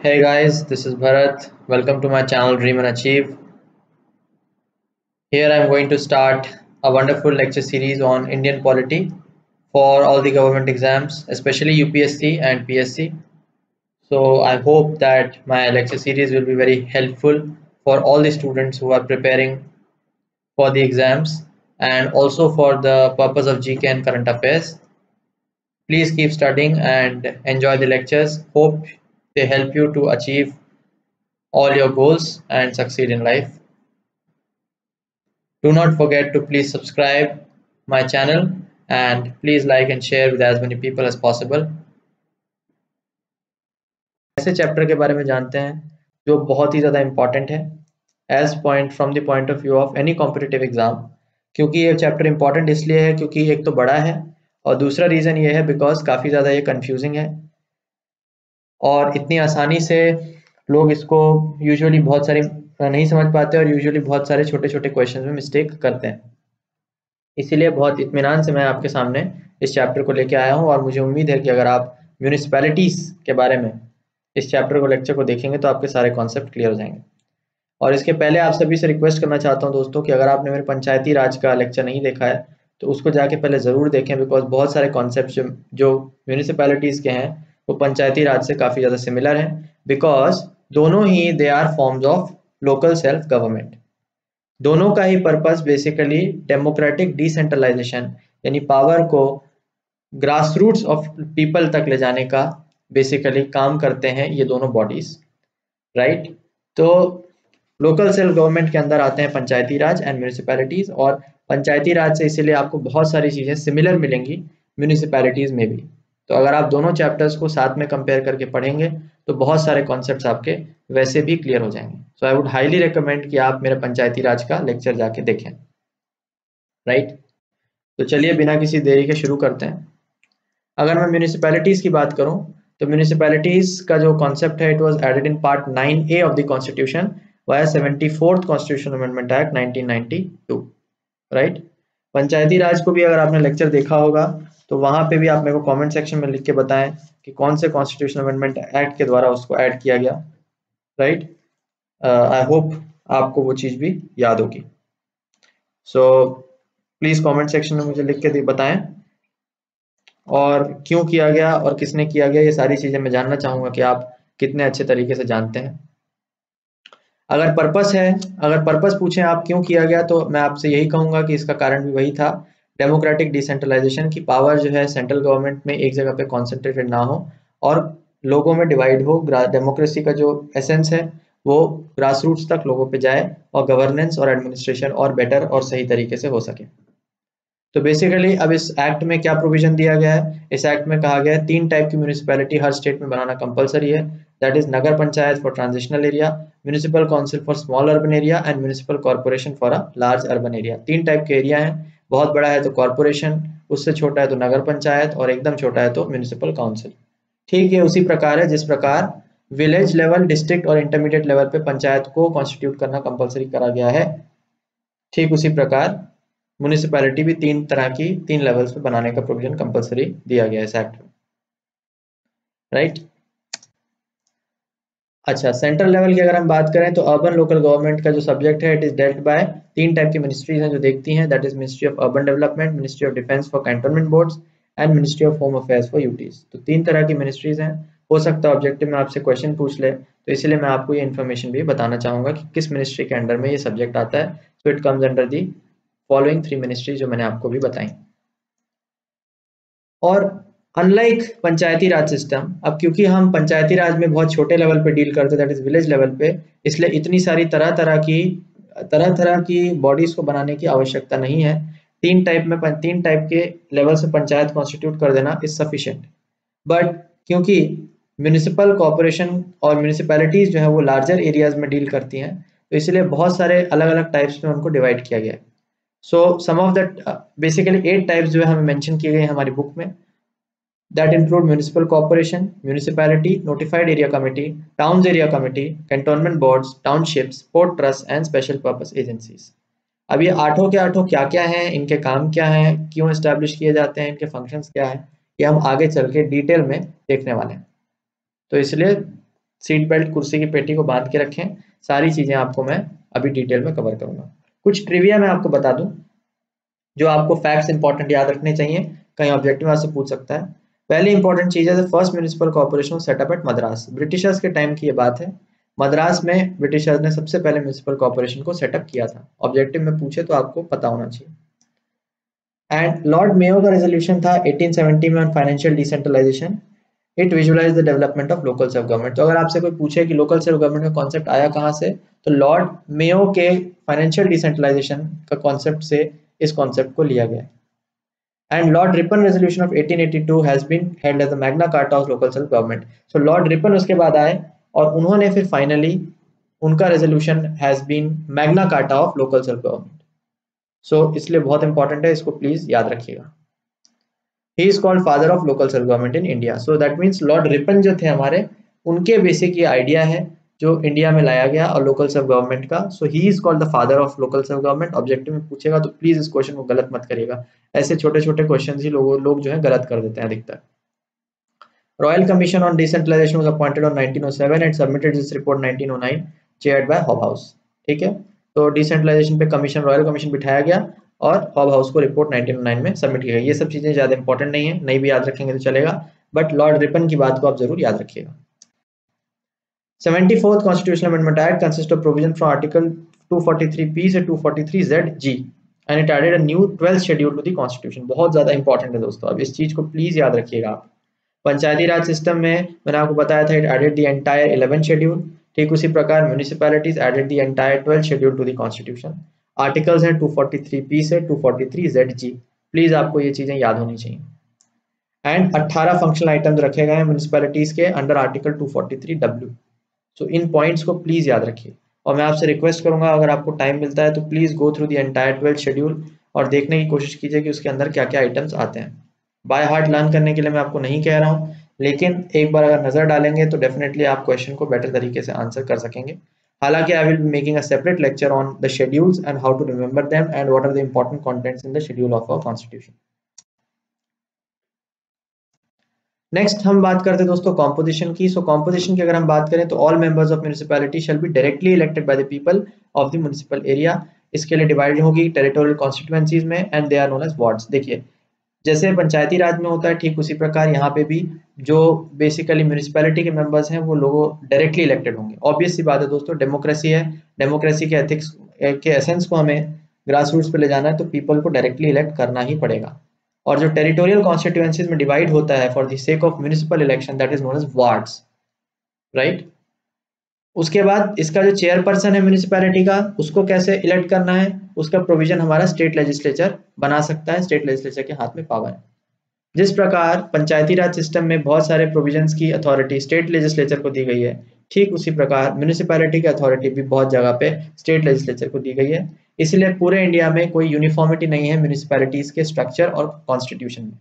Hey guys, this is Bharat. Welcome to my channel Dream and Achieve. Here I am going to start a wonderful lecture series on Indian polity for all the government exams, especially UPSC and PSC. So I hope that my lecture series will be very helpful for all the students who are preparing for the exams and also for the purpose of GK and current affairs. Please keep studying and enjoy the lectures. Hope they help you to achieve all your goals and succeed in life. Do not forget to please subscribe my channel and please like and share with as many people as possible. ऐसे chapter के बारे में जानते हैं जो बहुत ही ज़्यादा important है as point from the point of view of any competitive exam. क्योंकि ये चैप्टर इम्पॉर्टेंट इसलिए है क्योंकि एक तो बड़ा है और दूसरा रीज़न ये है बिकॉज काफ़ी ज़्यादा ये कंफ्यूजिंग है और इतनी आसानी से लोग इसको यूजुअली बहुत सारी नहीं समझ पाते और यूजुअली बहुत सारे छोटे छोटे क्वेश्चन में मिस्टेक करते हैं। इसीलिए बहुत इत्मीनान से मैं आपके सामने इस चैप्टर को लेके आया हूँ और मुझे उम्मीद है कि अगर आप म्यूनिसिपैलिटीज़ के बारे में इस चैप्टर को लेक्चर को देखेंगे तो आपके सारे कॉन्सेप्ट क्लियर हो जाएंगे। और इसके पहले आप सभी से रिक्वेस्ट करना चाहता हूँ दोस्तों कि अगर आपने मेरे पंचायती राज का लेक्चर नहीं देखा है तो उसको जाके पहले ज़रूर देखें बिकॉज बहुत सारे कॉन्सेप्ट जो म्यूनिसिपैलिटीज़ के हैं वो पंचायती राज से काफ़ी ज़्यादा सिमिलर हैं बिकॉज दोनों ही they are forms of local self government. दोनों का ही पर्पस बेसिकली डेमोक्रेटिक डिसेंट्रलाइजेशन यानी पावर को ग्रास रूट्स ऑफ पीपल तक ले जाने का बेसिकली काम करते हैं ये दोनों बॉडीज, राइट। तो लोकल सेल्फ गवर्नमेंट के अंदर आते हैं पंचायती राज एंड म्यूनिसिपैलिटीज और पंचायती राज से इसीलिए आपको बहुत सारी चीज़ें सिमिलर मिलेंगी म्यूनिसिपैलिटीज में भी। तो अगर आप दोनों चैप्टर्स को साथ में कंपेयर करके पढ़ेंगे तो बहुत सारे कॉन्सेप्ट्स आपके वैसे भी क्लियर हो जाएंगे। सो आई वुड हाईली रिकमेंड कि आप मेरे पंचायती राज का लेक्चर जाके देखें, राइट। तो चलिए बिना किसी देरी के शुरू करते हैं। अगर मैं म्यूनिसिपैलिटीज़ की बात करूं तो म्यूनिसिपैलिटीज़ का जो कॉन्सेप्ट है it was added in part 9A of the constitution via 74th constitution amendment act 1992, right. Panchayati Raj को भी अगर आपने लेक्चर देखा होगा तो वहां पे भी आप मेरे को कमेंट सेक्शन में लिख के बताएं कि कौन से कॉन्स्टिट्यूशन अमेंडमेंट एक्ट के द्वारा उसको ऐड किया गया, राइट। आई होप आपको वो चीज़ भी याद होगी। सो प्लीज़ कमेंट सेक्शन में मुझे लिख के बताएं और क्यों किया गया और किसने किया गया, ये सारी चीज़ें मैं जानना चाहूँगा कि आप कितने अच्छे तरीके से जानते हैं। अगर पर्पस पूछें आप क्यों किया गया तो मैं आपसे यही कहूँगा कि इसका कारण भी वही था, डेमोक्रेटिक डिसेंट्रलाइजेशन की पावर जो है सेंट्रल गवर्नमेंट में एक जगह पे कॉन्सेंट्रेटेड ना हो और लोगों में डिवाइड हो। डेमोक्रेसी का जो एसेंस है वो ग्रास रूट्स तक लोगों पे जाए और गवर्नेंस और एडमिनिस्ट्रेशन और बेटर और सही तरीके से हो सके। तो बेसिकली अब इस एक्ट में क्या प्रोविजन दिया गया है, इस एक्ट में कहा गया है 3 टाइप की म्यूनिसिपैलिटी हर स्टेट में बनाना कंपलसरी है। That is Nagar panchayat for transitional area, municipal council for small urban area and municipal corporation for a large urban area. 3 type के एरिया हैं, बहुत बड़ा है तो कॉर्पोरेशन, उससे छोटा है तो नगर पंचायत और एकदम छोटा है तो म्यूनिसिपल काउंसिल। ठीक है, उसी प्रकार है जिस प्रकार विलेज लेवल, डिस्ट्रिक्ट और इंटरमीडिएट लेवल पे पंचायत को कॉन्स्टिट्यूट करना कंपलसरी करा गया है, ठीक उसी प्रकार म्यूनिसिपैलिटी भी 3 लेवल्स पे बनाने का प्रोविजन कंपलसरी दिया गया है इस एक्ट में, राइट। अच्छा, सेंट्रल लेवल की अगर हम बात करें तो अर्बन लोकल गवर्नमेंट का जो सब्जेक्ट है it is dealt by 3 type की मिनिस्ट्रीज हैं जो देखती हैं। That is ministry of urban development, ministry of defence for cantonment boards and ministry of home affairs for UTs. तो 3 तरह की मिनिस्ट्रीज हैं। हो सकता है ऑब्जेक्टिव में आपसे क्वेश्चन पूछ ले तो इसलिए मैं आपको ये इन्फॉर्मेशन भी बताना चाहूंगा कि किस मिनिस्ट्री के अंडर में ये सब्जेक्ट आता है। So it comes under the following 3 ministries जो मैंने आपको भी बताई। और अनलाइक पंचायती राज सिस्टम, अब क्योंकि हम पंचायती राज में बहुत छोटे लेवल पे डील करते हैं दैट इज विलेज लेवल पे, इसलिए इतनी सारी तरह तरह की बॉडीज को बनाने की आवश्यकता नहीं है। 3 टाइप के लेवल से पंचायत कॉन्स्टिट्यूट कर देना इज सफिशिएंट। बट क्योंकि म्यूनिसिपल कॉर्पोरेशन और म्यूनिसिपैलिटीज जो है वो लार्जर एरियाज में डील करती हैं तो इसलिए बहुत सारे अलग अलग टाइप्स में उनको डिवाइड किया गया है। सो सम ऑफ दैट बेसिकली 8 टाइप्स जो है हमें मेंशन किए गए हैं हमारी बुक में। that include municipal corporation, municipality, notified area committee, towns area committee, cantonment boards, townships, port trusts and special purpose agencies। अब ये आठों के आठों क्या क्या हैं, इनके काम क्या हैं, क्यों एस्टैब्लिश किए जाते हैं, इनके फंक्शंस क्या हैं, ये हम आगे चल के डिटेल में देखने वाले हैं। तो इसलिए सीट बेल्ट, कुर्सी की पेटी को बांध के रखें। सारी चीजें आपको मैं अभी डिटेल में कवर करूंगा। कुछ ट्रिविया मैं आपको बता दूं जो आपको फैक्ट्स इंपॉर्टेंट याद रखने चाहिए, कहीं ऑब्जेक्टिव आपसे पूछ सकता है। पहली इंपॉर्टेंट चीज है first municipal corporation setup at Madras. Britishers के टाइम की ये बात है। मद्रास में ब्रिटिशर्स ने सबसे पहले म्युनिसिपल कॉर्पोरेशन को सेटअप किया था। ऑब्जेक्टिव में पूछे तो आपको पता होना चाहिए। एंड लॉर्ड मेयो का रेजोल्यूशन था 1870 में on financial decentralisation. It visualise the development of local self government. तो अगर आपसे कोई पूछे कि लोकल सेल्फ गवर्नमेंट का कॉन्सेप्ट आया कहाँ से, तो लॉर्ड मेयो के फाइनेंशियल डिसेंट्रलाइजेशन का कॉन्सेप्ट से इस कॉन्सेप्ट को लिया गया। And Lord Ripon resolution of 1882 has been held as the Magna Carta of local self government. So Lord Ripon उसके बाद आए और उन्होंने फिर फाइनली उनका resolution has been Magna Carta of local self government. So इसलिए बहुत इंपॉर्टेंट है, इसको प्लीज याद रखिएगा। He is called father of local self government in India. So that means lord Ripon जो थे हमारे, उनके बेसिक ये आइडिया है जो इंडिया में लाया गया और लोकल सेल्फ गवर्नमेंट का। So he is called the father of local self government. Objective में पूछेगा तो प्लीज इस क्वेश्चन को गलत मत करिएगा। ऐसे छोटे छोटे क्वेश्चन ही लोग जो है गलत कर देते हैं अधिकतर। Royal commission on decentralisation was appointed on 1907 and submitted this report 1909 chaired by Hobhouse. ठीक है, तो डिसेंट्रलाइजेशन पे कमीशन, रॉयल कमीशन बिठाया गया और हॉब हाउस को रिपोर्ट 1909 में सबमिट की गई। ये सब चीजें ज्यादा इंपॉर्टेंट नहीं है, नहीं भी याद रखेंगे तो चलेगा, बट लॉर्ड रिपन की बात को आप जरूर याद रखिएगा। 74th Constitutional Amendment Act consists of provision from Article 243P से 243ZG and it added a new 12th schedule to the Constitution। बहुत ज्यादा इंपॉर्टेंट है दोस्तों, अब इस चीज को प्लीज याद रखिएगा आप। पंचायती राज सिस्टम में मैंने आपको बताया था it added the entire 11th schedule. ठीक उसी प्रकार municipalities added the entire 12th schedule to the constitution. Articles हैं 243P से 243ZG। प्लीज आपको ये चीजें याद होनी चाहिए। एंड 18 फंक्शनल आइटम्स रखे गए हैं म्यूनिसिपैलिटीज के अंडर आर्टिकल 243W। सो इन पॉइंट्स को प्लीज याद रखिए और मैं आपसे रिक्वेस्ट करूंगा अगर आपको टाइम मिलता है तो please go through the entire 12th schedule और देखने की कोशिश कीजिए कि उसके अंदर क्या क्या आइटम्स आते हैं। बाय हार्ट लर्न करने के लिए मैं आपको नहीं कह रहा हूँ, लेकिन एक बार अगर नजर डालेंगे तो डेफिनेटली आप क्वेश्चन को बेटर तरीके से आंसर कर सकेंगे। हालांकि I will be making a separate lecture on the schedules and how to remember them and what are the important contents in the schedule of our constitution. Next हम बात करते हैं दोस्तों कॉम्पोजिशन की। सो कॉम्पोजिशन की अगर हम बात करें तो all members of municipality shall be directly elected by the people of the municipal area. इसके लिए डिवाइड होगी टेरिटोरियल कॉन्स्टिट्यूएंसीज में and they are known as wards. देखिए जैसे पंचायती राज में होता है ठीक उसी प्रकार यहाँ पे भी जो बेसिकली म्यूनिसिपैलिटी के मेंबर्स हैं वो लोगों डायरेक्टली इलेक्टेड होंगे। ऑब्वियस सी बात है दोस्तों, डेमोक्रेसी है, डेमोक्रेसी के एथिक्स के एसेंस को हमें ग्रास रूट्स पे ले जाना है तो पीपल को डायरेक्टली इलेक्ट करना ही पड़ेगा। और जो टेरिटोरियल कॉन्स्टिट्यूएंसीज में डिवाइड होता है for the sake of municipal election that is known as wards, right. उसके बाद इसका जो चेयरपर्सन है म्यूनिसिपैलिटी का उसको कैसे इलेक्ट करना है उसका प्रोविजन हमारा स्टेट लेजिस्लेचर बना सकता है। स्टेट लेजिस्लेचर के हाथ में पावर है। जिस प्रकार पंचायती राज सिस्टम में बहुत सारे प्रोविजंस की अथॉरिटी स्टेट लेजिस्लेचर को दी गई है, ठीक उसी प्रकार म्यूनिसिपैलिटी की अथॉरिटी भी बहुत जगह पे स्टेट लेजिस्लेचर को दी गई है। इसलिए पूरे इंडिया में कोई यूनिफॉर्मिटी नहीं है म्यूनिसिपैलिटीज के स्ट्रक्चर और कॉन्स्टिट्यूशन में।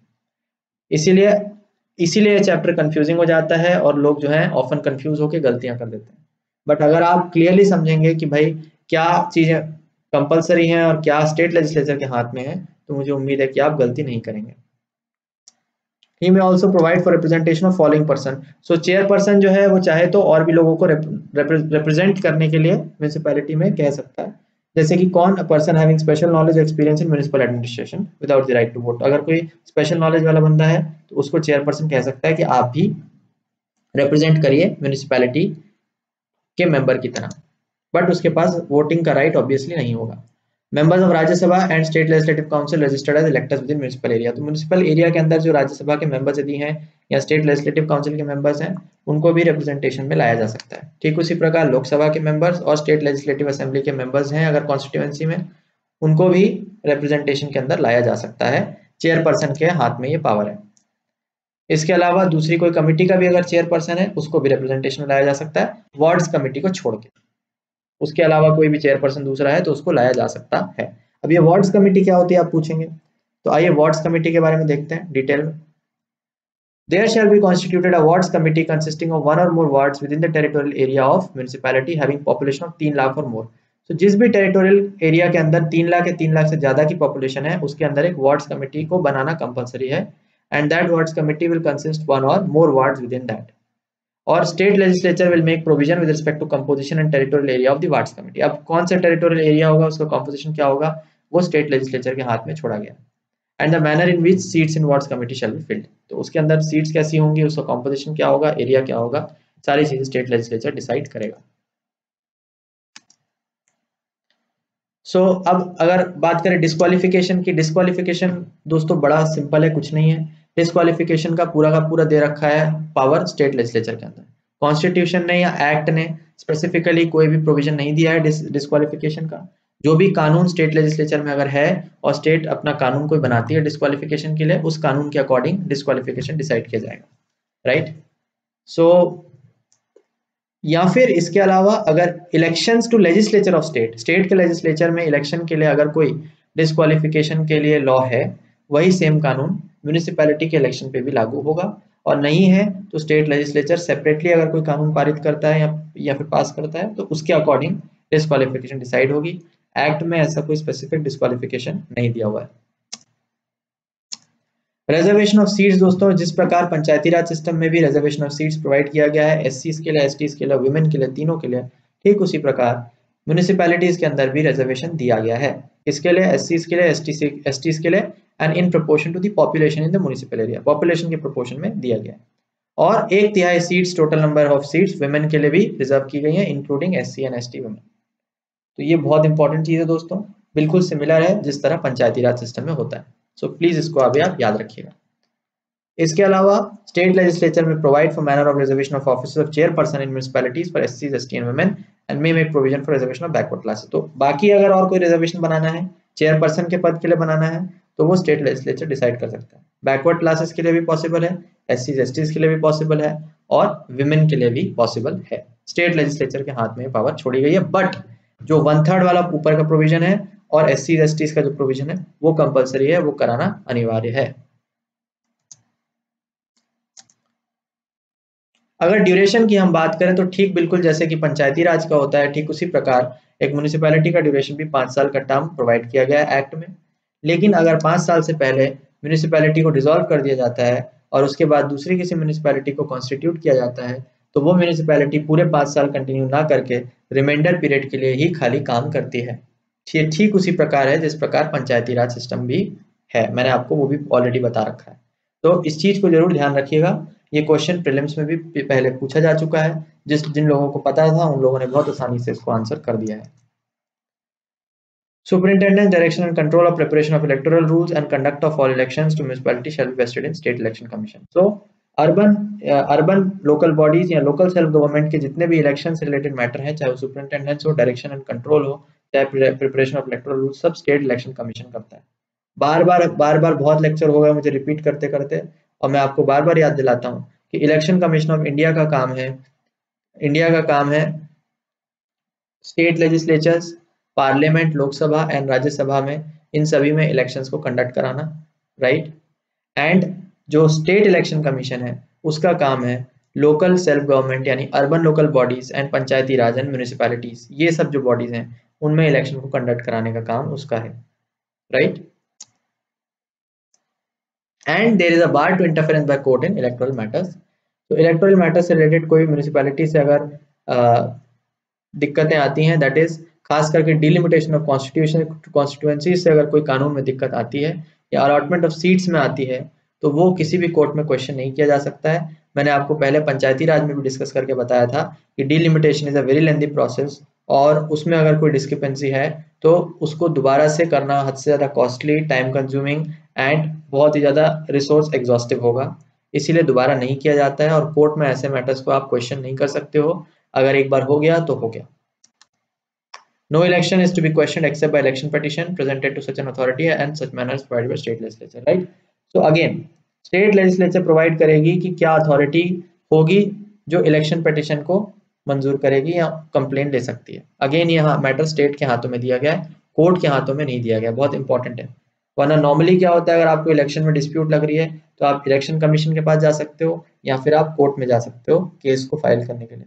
इसीलिए ये चैप्टर कंफ्यूजिंग हो जाता है और लोग जो है ऑफन कंफ्यूज होकर गलतियां कर देते हैं। बट अगर आप क्लियरली समझेंगे कि भाई क्या चीजें कंपलसरी हैं और क्या स्टेट लेजिस्लेचर के हाथ में है तो मुझे उम्मीद है कि आप गलती नहीं करेंगे। He may also provide for representation of following person। So chairperson जो है वो चाहे तो और भी लोगों को रिप्रेजेंट करने के लिए म्यूनिसिपैलिटी में कह सकता है। जैसे कि कौन, a person having special knowledge experience in municipal administration without the right to vote. अगर कोई स्पेशल नॉलेज वाला बंदा है तो उसको चेयरपर्सन कह सकता है कि आप भी रिप्रेजेंट करिए म्यूनिसिपैलिटी के मेंबर की तरह, बट उसके पास वोटिंग का राइट ऑब्वियसली नहीं होगा। Members of Rajya Sabha and state legislative council registered as electors within municipal area. तो म्युनिसिपल एरिया के अंदर जो राज्यसभा के मेंबर्स यदि हैं या स्टेट लेजिस्लेटिव काउंसिल के मेंबर्स हैं उनको भी रिप्रेजेंटेशन में लाया जा सकता है। ठीक उसी प्रकार लोकसभा के मेंबर्स और स्टेट लेजिस्लेटिव असेंबली के मेंबर्स हैं अगर कॉन्स्टिट्यूएंसी में, उनको भी रिप्रेजेंटेशन के अंदर लाया जा सकता है। चेयरपर्सन के हाथ में ये पावर है। इसके अलावा दूसरी कोई कमेटी का भी अगर चेयरपर्सन है उसको भी रिप्रेजेंटेशन में लाया जा सकता है, वार्ड्स कमेटी को छोड़ के। उसके अलावा कोई भी चेयरपर्सन दूसरा है तो उसको लाया जा सकता है। अब ये वार्ड्स कमेटी क्या होती है आप पूछेंगे, तो आइए वार्ड्स कमेटी के बारे में देखते हैं डिटेल में। There shall be constituted a wards committee consisting of one or more wards within the territorial area of municipality having population of 3 lakh or more। तो जिस भी टेरिटोरियल एरिया के अंदर 3 लाख या 3 लाख से ज्यादा की पॉपुलेशन है उसके अंदर एक वार्ड्स कमेटी को बनाना कंपलसरी है। And that wards committee will consist one और more wards within that. और state legislature will make provision with respect to composition and territorial area of the wards committee. अब कौन सा territorial area होगा, उसका composition क्या होगा, वो स्टेट लेजिस्लेचर के हाथ में छोड़ा गया। And the manner in which seats in wards committee shall be filled, तो उसके अंदर सीट्स कैसी होंगी, उसका कंपोजिशन क्या होगा, एरिया क्या होगा, सारी चीजें स्टेट लेजिस्लेचर डिसाइड करेगा। सो अब अगर बात करें डिस्क्वालिफिकेशन की, डिस्क्वालिफिकेशन दोस्तों बड़ा सिंपल है, कुछ नहीं है। डिस्क्वालिफिकेशन का पूरा दे रखा है पावर स्टेट लेजिस्लेचर के अंदर। कॉन्स्टिट्यूशन ने या एक्ट ने स्पेसिफिकली कोई भी प्रोविजन नहीं दिया है डिस्क्वालिफिकेशन का। जो भी कानून स्टेट लेजिस्लेचर में अगर है और स्टेट अपना कानून कोई बनाती है डिस्क्वालिफिकेशन के लिए, उस कानून के अकॉर्डिंग डिस्क्वालिफिकेशन डिसाइड किया जाएगा, राइट। सो या फिर इसके अलावा अगर elections to legislature of state, state के लेजिस्लेचर में इलेक्शन के लिए अगर कोई डिस्क्वालिफिकेशन के लिए लॉ है, वही सेम कानून म्यूनिसिपैलिटी के इलेक्शन पे भी लागू होगा। और नहीं है तो स्टेट लेजिस्लेचर सेपरेटली अगर कोई कानून पारित करता है या फिर पास करता है तो उसके अकॉर्डिंग डिस्क्वालिफिकेशन डिसाइड होगी। एक्ट में ऐसा कोई स्पेसिफिक डिस्क्वालिफिकेशन नहीं दिया हुआ है। रिजर्वेशन ऑफ सीट्स दोस्तों, जिस प्रकार पंचायती राज सिस्टम में भी रिजर्वेशन ऑफ सीट्स प्रोवाइड किया गया है एससीज के लिए, एसटीज के लिए, वुमेन के लिए, तीनों के लिए, ठीक उसी प्रकार म्यूनिसिपैलिटीज के अंदर भी रिजर्वेशन दिया गया है। इसके लिए एससीज के लिए, एसटीज के लिए, and in proportion to the population in the municipal area, population के प्रोपोर्शन में दिया गया है। और 1/3 seats, total number of seats women के लिए भी रिजर्व की गई है, including SC and ST women. तो ये बहुत इंपॉर्टेंट चीज है दोस्तों, बिल्कुल सिमिलर है जिस तरह पंचायती राज सिस्टम में होता है। सो प्लीज इसको अभी आप याद रखिएगा। इसके अलावा स्टेट लेजिस्लेचर में provide for manner of reservation of office of chairperson in municipalities for SC, ST and women and may make provision for reservation of backward classes. तो बाकी अगर और कोई रिजर्वेशन बनाना है, चेयरपर्सन के पद के लिए बनाना है, तो वो स्टेट लेजिस्लेचर डिसाइड कर सकता है। बैकवर्ड क्लासेस के लिए भी पॉसिबल है, एससी एसटीज के लिए भी पॉसिबल है, और विमेन के लिए भी पॉसिबल है। स्टेट लेजिस्लेचर के हाथ में पावर छोड़ी गई है, बट जो 1/3 वाला ऊपर का प्रोविजन है और एससी एसटीज का जो प्रोविजन है वो कंपलसरी है, वो कराना अनिवार्य है। अगर ड्यूरेशन की हम बात करें तो ठीक बिल्कुल जैसे कि पंचायती राज का होता है, ठीक उसी प्रकार एक म्युनिसिपैलिटी का ड्यूरेशन भी 5 साल का टर्म प्रोवाइड किया गया है एक्ट में। लेकिन अगर 5 साल से पहले म्युनिसिपैलिटी को डिसॉल्व कर दिया जाता है और उसके बाद दूसरी किसी म्युनिसिपैलिटी को कॉन्स्टिट्यूट किया जाता है, तो वो म्युनिसिपैलिटी पूरे 5 साल कंटिन्यू ना करके रिमाइंडर पीरियड के लिए ही खाली काम करती है। ये ठीक उसी प्रकार है जिस प्रकार पंचायती राज सिस्टम भी है, मैंने आपको वो भी ऑलरेडी बता रखा है। तो इस चीज को जरूर ध्यान रखिएगा, ये क्वेश्चन प्रीलिम्स में भी पहले पूछा जा चुका है, जिन लोगों को पता था उन लोगों ने बहुत आसानी से इसको आंसर कर दिया है। Superintendent's direction and control of preparation of electoral rules and conduct of all elections to municipality shall be vested in State Election Commission. So, urban local bodies या लोकल सेल्फ गवर्नमेंट के जितने भी election से related matter हैं, चाहे वो सुपरिंटेंडेंस हो, direction and control हो, चाहे प्रिपरेशन ऑफ इलेक्टोरल रूल्स, सब स्टेट इलेक्शन कमीशन करता है। बार बार बहुत लेक्चर हो गया मुझे रिपीट करते करते, और मैं आपको बार बार याद दिलाता हूँ कि इलेक्शन कमीशन ऑफ इंडिया का काम है state legislatures, parliament, Lok Sabha and Rajya Sabha में, इन सभी में इलेक्शंस को कंडक्ट कराना, राइट। एंड जो स्टेट इलेक्शन कमीशन है उसका काम है लोकल सेल्फ गवर्नमेंट यानी urban local bodies and Panchayati Raj and municipalities, ये सब जो बॉडीज हैं उनमें इलेक्शन को कंडक्ट कराने का काम उसका है, right. And there is a bar to interference by court in electoral matters. तो इलेक्टोरल मैटर्स से रिलेटेड कोई म्यूनिसिपैलिटी से अगर दिक्कतें आती हैं, दैट इज खास करके डिलिमिटेशन ऑफ कॉन्स्टिट्यूएंसी से अगर कोई कानून में दिक्कत आती है या अलॉटमेंट ऑफ सीट्स में आती है, तो वो किसी भी कोर्ट में क्वेश्चन नहीं किया जा सकता है। मैंने आपको पहले पंचायती राज में भी डिस्कस करके बताया था कि delimitation is a very lengthy process, और उसमें अगर कोई डिस्क्रिपेंसी है तो उसको दोबारा से करना हद से ज़्यादा कॉस्टली, टाइम कंज्यूमिंग एंड बहुत ही ज़्यादा रिसोर्स एग्जॉस्टिव होगा, इसीलिए दोबारा नहीं किया जाता है। और कोर्ट में ऐसे मैटर्स को आप क्वेश्चन नहीं कर सकते हो, अगर एक बार हो गया तो हो गया। No election is to be questioned except by election petition presented to such an authority and such manner is provided by state legislature, right? So again, state legislature provide करेगी कि क्या अथॉरिटी होगी जो इलेक्शन पिटीशन को मंजूर करेगी या complaint ले सकती है। अगेन यहाँ मैटर स्टेट के हाथों में दिया गया है, कोर्ट के हाथों में नहीं दिया गया, बहुत इंपॉर्टेंट है। वरना नॉर्मली क्या होता है, अगर आपको इलेक्शन में डिस्प्यूट लग रही है तो आप इलेक्शन कमीशन के पास जा सकते हो या फिर आप कोर्ट में जा सकते हो केस को फाइल करने के लिए।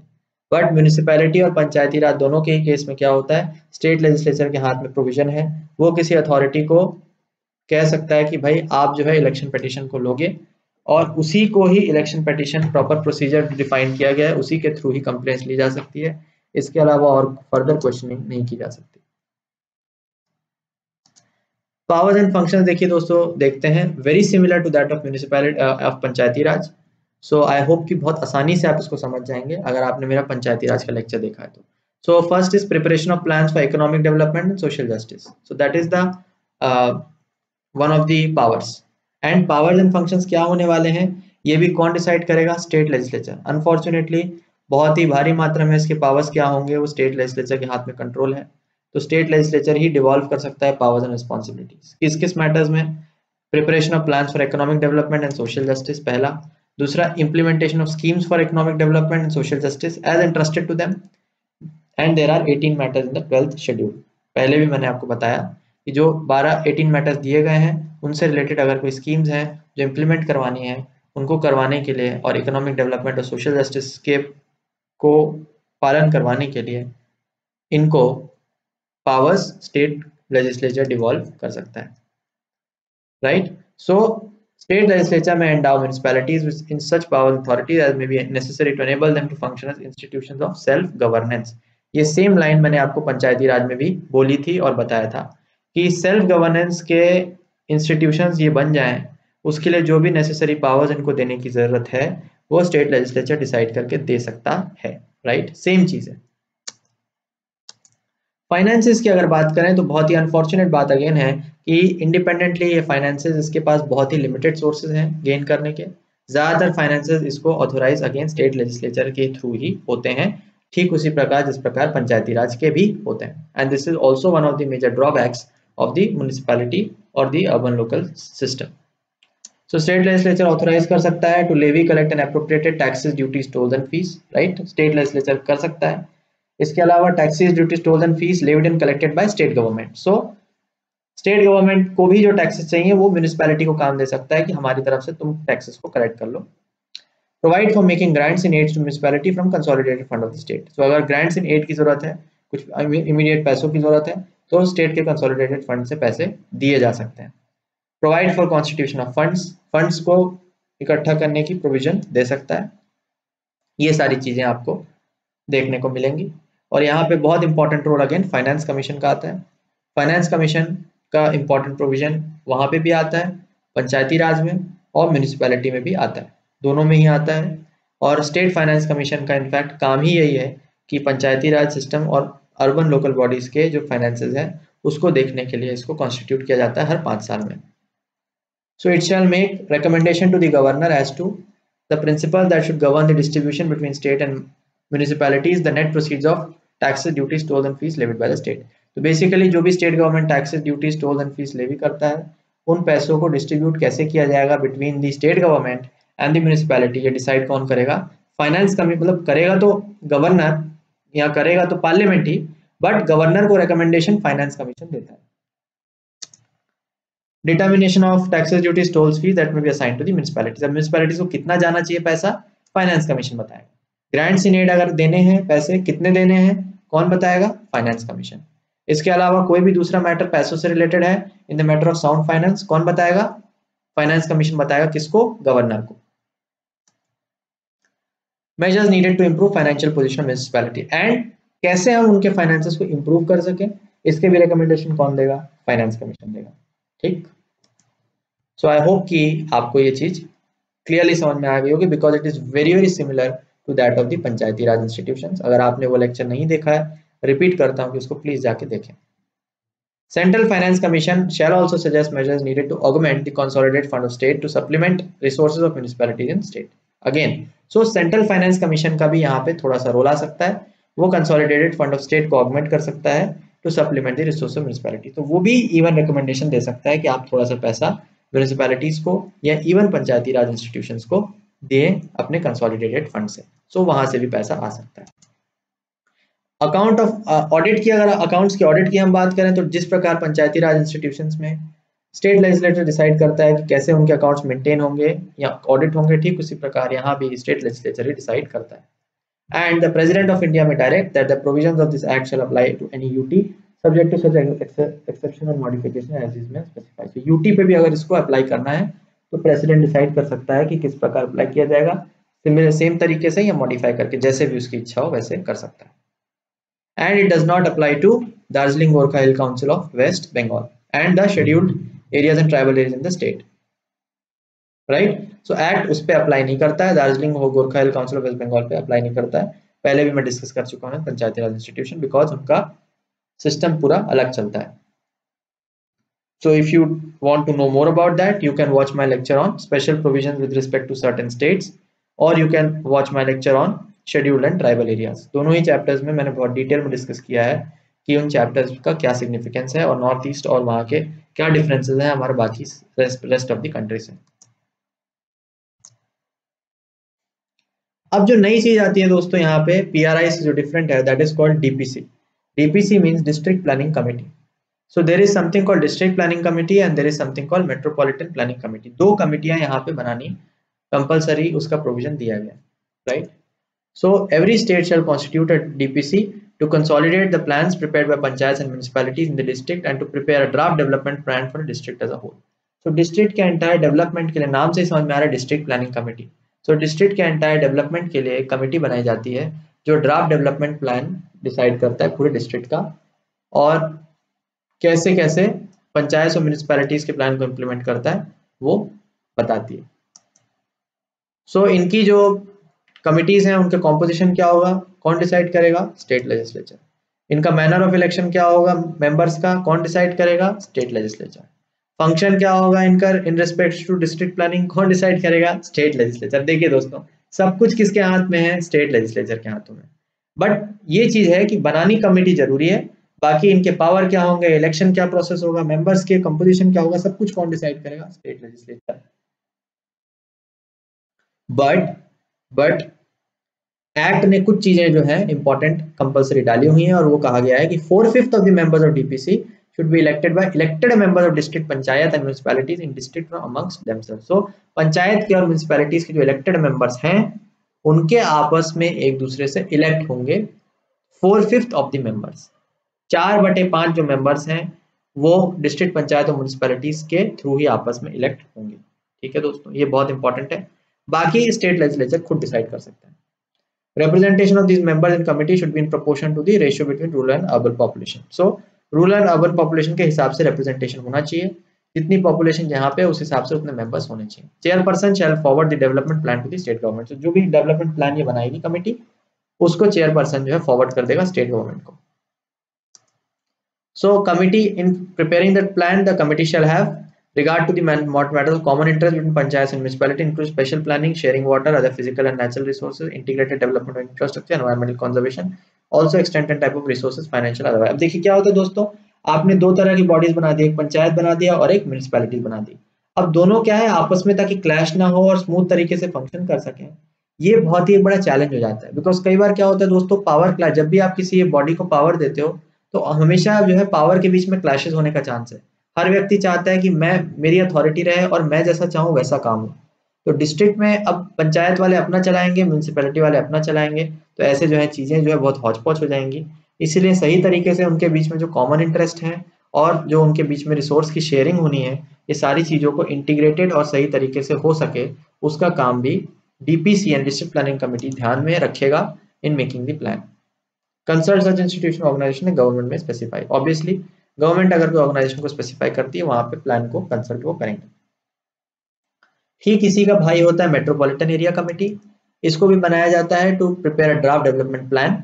बट म्यूनिसिपैलिटी और पंचायती राज दोनों के ही केस में क्या होता है, स्टेट लेजिस्लेचर के हाथ में प्रोविजन है, वो किसी अथॉरिटी को कह सकता है कि भाई आप जो है इलेक्शन पिटीशन को लोगे और उसी को ही election petition proper procedure define किया गया है, उसी के थ्रू ही कंप्लेंट्स ली जा सकती है। इसके अलावा और फर्दर क्वेश्चनिंग नहीं की जा सकती। पावर्स एंड फंक्शंस देखिए दोस्तों, देखते हैं very similar to that of municipality of Panchayati Raj. So I hope कि बहुत आसानी से आप इसको समझ जाएंगे अगर आपने मेरा पंचायती राज का लेक्चर देखा है तो। So first is preparation of plans for economic development and social justice. So that is the one of the powers. And powers and functions क्या होने वाले हैं, ये भी कौन डिसाइड करेगा, स्टेट लेजिस्लेचर। अनफॉर्चुनेटली बहुत ही भारी मात्रा में इसके पावर्स क्या होंगे, वो स्टेट लेजिस्लेचर के हाथ में कंट्रोल है। तो स्टेट लेजिस्लेचर ही डिवॉल्व कर सकता है पावर्स एंड रिस्पॉन्सिबिलिटीज किस किस मैटर्स में। Preparation of plans for economic development and social justice पहला। दूसरा, implementation of schemes for economic development and social justice as interested to them. And there are 18 matters in the 12th schedule. पहले भी मैंने आपको बताया कि जो 18 मैटर्स दिए गए हैं उनसे रिलेटेड अगर कोई स्कीम्स हैं जो इम्प्लीमेंट करवानी है, उनको करवाने के लिए और इकोनॉमिक डेवलपमेंट और सोशल जस्टिस के को पालन करवाने के लिए इनको पावर्स स्टेट लेजिस्लेचर डिवॉल्व कर सकता है, राइट। सो स्टेट लेजिस्लेचर में endow municipalities in such power authority as may be necessary to enable them to function as institutions of self governance. ये सेम लाइन मैंने आपको पंचायती राज में भी बोली थी और बताया था कि सेल्फ गवर्नेंस के इंस्टीट्यूशंस ये बन जाएं, उसके लिए जो भी नेसेसरी पावर्स इनको देने की जरूरत है वो स्टेट लेजिस्लेचर डिसाइड करके दे सकता है, राइट। सेम चीज है। फाइनेंसेस की अगर बात करें तो बहुत ही अनफॉर्चुनेट बात अगेन है कि इंडिपेंडेंटली ये फाइनेंसेस इसके पास बहुत ही लिमिटेड सोर्सेज हैं गेन करने के। ज्यादातर फाइनेंसेस इसको ऑथोराइज अगेन स्टेट लेजिस्लेचर के थ्रू ही होते हैं, ठीक उसी प्रकार जिस प्रकार पंचायती राज के भी होते हैं। And this is also one of the major drawbacks of the municipality और the urban local system. So state legislature authorise कर सकता है to levy, collect and appropriated taxes, duties, tolls and fees, right. State legislature कर सकता है। इसके अलावा taxes, duties, tolls and fees levied and collected by state government. So state government को भी जो टैक्सेस चाहिए वो म्युनिसिपैलिटी को काम दे सकता है कि हमारी तरफ से तुम टैक्सेस को कलेक्ट कर लो। Provide for making grants in aid to municipality from consolidated fund of the state. So अगर ग्रांट्स इन एड की जरूरत है, कुछ इमीडिएट पैसों की जरूरत है, तो स्टेट के कंसोलिडेटेड फंड से पैसे दिए जा सकते हैं। Provide for constitution of funds, funds को इकट्ठा करने की प्रोविजन दे सकता है। ये सारी चीजें आपको देखने को मिलेंगी। और यहाँ पे बहुत important role again finance commission का आता है। फाइनेंस कमीशन का इंपॉर्टेंट प्रोविजन वहाँ पे भी आता है, पंचायती राज में और म्यूनिसिपैलिटी में भी आता है, दोनों में ही आता है। और स्टेट फाइनेंस कमीशन का इनफैक्ट काम ही यही है कि पंचायती राज सिस्टम और अर्बन लोकल बॉडीज के जो फाइनेंसेस है उसको देखने के लिए इसको कॉन्स्टिट्यूट किया जाता है हर 5 साल में। So it shall make recommendation to the governor as to the principle that should govern the distribution between state and municipalities, the net proceeds of taxes, duties, tolls and fees levied by the state. तो basically जो भी state government taxes, duties, tolls and fees levy करता है, उन पैसों को distribute कैसे किया जाएगा between the state government and the municipality, ये डिसाइड कौन करेगा? फाइनेंस कमी, मतलब करेगा तो गवर्नर या करेगा तो पार्लियामेंट ही, बट गवर्नर को रिकमेंडेशन फाइनेंस कमीशन देता है। Determination of taxes, duties, tolls, fees that may be assigned to the municipalities. अब म्युनिसिपैलिटीज को कितना जाना चाहिए पैसा, फाइनेंस कमीशन बताएगा। ग्रांट्स इन एड अगर देने हैं पैसे, कितने देने हैं, कौन बताएगा? Finance commission. इसके अलावा कोई भी दूसरा मैटर पैसों से रिलेटेड है in the matter of sound finance, कौन बताएगा? फाइनेंस कमीशन बताएगा। किसको? गवर्नर को। Measures needed to improve financial position of municipality, and कैसे हम उनके फाइनेंसेस को इंप्रूव कर सके, इसके भी रिकमेंडेशन कौन देगा? फाइनेंस कमीशन देगा। ठीक। सो आई होप कि आपको ये चीज क्लियरली समझ में आ गई होगी, because it is very very similar to that of the Panchayati Raj institutions. अगर आपने वो लेक्चर नहीं देखा है, रिपीट करता हूं कि उसको प्लीज जाके देखें। Central Finance Commission shall also suggest measures needed to augment the consolidated fund of state to supplement resources of municipalities and state. Again, so Central Finance Commission का भी यहाँ पे थोड़ा सा रोल आ सकता है, वो consolidated fund of state को augment कर सकता है to supplement the resources of municipality। तो वो भी even recommendation दे सकता है कि आप थोड़ा सा पैसा municipalities को या even पंचायती राज institutions को दें अपने consolidated fund से, so वहां से भी पैसा आ सकता है। अकाउंट ऑफ ऑडिट की, अगर अकाउंट्स की ऑडिट की हम बात करें तो जिस प्रकार पंचायती राज इंस्टीट्यूशंस में स्टेट लेजिस्लेटर डिसाइड करता है कि कैसे उनके अकाउंट्स मेंटेन होंगे या ऑडिट होंगे, ठीक उसी प्रकार यहाँ भी स्टेट लेजिस्लेचर ही डिसाइड करता है। And the president of India may direct that the provisions of this act shall apply to any UT subject to such exception और modification as is may specified. तो यूटी पे भी अगर इसको apply करना है तो प्रेसिडेंट डिसाइड कर सकता है कि किस प्रकार अप्लाई किया जाएगा, सिमिलर सेम तरीके से या मॉडिफाई करके जैसे भी उसकी इच्छा हो वैसे कर सकता है। And it does not apply to Darjeeling Gorkha Hill Council of West Bengal and the scheduled areas and tribal areas in the state. Right? So Act उस पे अप्लाई नहीं करता है, Darjeeling Gorkha hill council of West Bengal पे अप्लाई नहीं करता है। पहले भी मैं डिस्कस कर चुका हूँ पंचायती राज इंस्टीट्यूशन, बिकॉज उनका सिस्टम पूरा अलग चलता है। So if you want to know more about that, you can watch my lecture on special provisions with respect to certain states, or you can watch my lecture on scheduled and tribal areas. दोनों ही chapters में मैंने बहुत detail में discuss किया है कि उन chapters का क्या सिग्निफिकेंस है और नॉर्थ ईस्ट और वहाँ के क्या डिफरेंसेस हैं हमारे बाकी रेस्ट ऑफ द कंट्री से। अब जो नई चीज आती है दोस्तों यहाँ पे PRI से जो डिफरेंट है, that is called DPC. DPC means district planning committee. So there is something called district planning committee and there is something called metropolitan planning committee. दो कमिटियां यहाँ पे बनानी कंपलसरी, उसका प्रोविजन दिया गया, right? So every state shall constitute a DPC to consolidate the plans prepared by panchayats and municipalities in the district and to prepare a draft development plan for the district as a whole. So district के entire development के लिए, नाम से समझ में आ रहा है district planning committee. So district के entire development के लिए एक कमिटी बनाई जाती है जो draft development plan डिसाइड करता है पूरे डिस्ट्रिक्ट का और कैसे कैसे पंचायत और म्यूनिसिपैलिटीज के प्लान को इंप्लीमेंट करता है वो बताती है। सो इनकी जो कमिटीज हैं उनके कॉम्पोजिशन क्या होगा, कौन डिसाइड करेगा? State legislature. इनका मैनर ऑफ इलेक्शन क्या होगा मेंबर्स का, कौन डिसाइड करेगा? State legislature. फंक्शन क्या होगा इनका in respect to district planning, कौन डिसाइड करेगा? State legislature. देखिए दोस्तों, सब कुछ किसके हाथ में है? स्टेट लेजिस्लेचर के हाथों में। बट ये चीज है कि बनानी कमेटी जरूरी है, बाकी इनके पावर क्या होंगे, इलेक्शन क्या प्रोसेस होगा, मेंबर्स के कंपोजिशन क्या होगा, सब कुछ कौन डिसाइड करेगा? State legislature. बट एक्ट ने कुछ चीजें जो है इंपॉर्टेंट कंपलसरी डाली हुई हैं और वो कहा गया है कि 4/5 of the members of DPC should be elected by elected members of district panchayat and municipalities in district from amongst themselves. So panchayat के और म्युनिसिपैलिटीज के जो इलेक्टेड मेंबर्स हैं उनके आपस में एक दूसरे से इलेक्ट होंगे 4/5 ऑफ द मेंबर्स। 4/5 जो मेंबर्स हैं वो डिस्ट्रिक्ट पंचायत और म्युनिसिपैलिटीज के थ्रू ही आपस में इलेक्ट होंगे। ठीक है दोस्तों, ये बहुत इंपॉर्टेंट है। बाकी स्टेट लेजिस्लेचर खुद डिसाइड कर सकते हैं। Representation of these members in committee should be in proportion to the ratio between rural and urban population. So rural and urban population के हिसाब से representation होना चाहिए, जितनी population यहाँ पे उस हिसाब से उतने members होने चाहिए। Chairperson shall forward the development plan to the state government. So जो भी development plan ये बनाएगी कमिटी उसको chairperson जो है forward कर देगा state government को। So committee in preparing that plan, the committee shall have regard to the matters of common interest between panchayats and municipality, include special planning, sharing water, other physical and natural resources, integrated development of infrastructure, environmental conservation, also extent and type of resources, financial otherwise। अब देखिए क्या होता है दोस्तों, आपने दो तरह की बॉडीज बना दी, एक पंचायत बना दिया और एक म्यूनिसिपैलिटी बना दी। अब दोनों क्या है आपस में, ताकि क्लैश ना हो और स्मूथ तरीके से फंक्शन कर सकें, ये बहुत ही बड़ा चैलेंज हो जाता है। बिकॉज कई बार क्या होता है दोस्तों, पावर क्लैश, जब भी आप किसी बॉडी को पावर देते हो तो हमेशा जो है पावर के बीच में क्लैशेस होने का चांस है। हर व्यक्ति चाहता है कि मेरी अथॉरिटी रहे और मैं जैसा चाहूँ वैसा काम हो। तो डिस्ट्रिक्ट में अब पंचायत वाले अपना चलाएंगे, म्यूनिसिपैलिटी वाले अपना चलाएंगे, तो ऐसे जो है चीजें जो है बहुत हौच पौच हो जाएंगी। इसीलिए सही तरीके से उनके बीच में जो कॉमन इंटरेस्ट है और जो उनके बीच में रिसोर्स की शेयरिंग होनी है, ये सारी चीजों को इंटीग्रेटेड और सही तरीके से हो सके, उसका काम भी DPC and district planning committee ध्यान में रखेगा in making the plan. Consult such institution organisation government में स्पेसिफाई, ऑब्वियसली गवर्नमेंट अगर कोई ऑर्गेनाइजेशन को स्पेसिफाई करती है वहां पे प्लान को कंसल्ट वो करेंगे। ही किसी का भाई होता है मेट्रोपॉलिटन एरिया कमेटी, इसको भी बनाया जाता है to prepare a draft development plan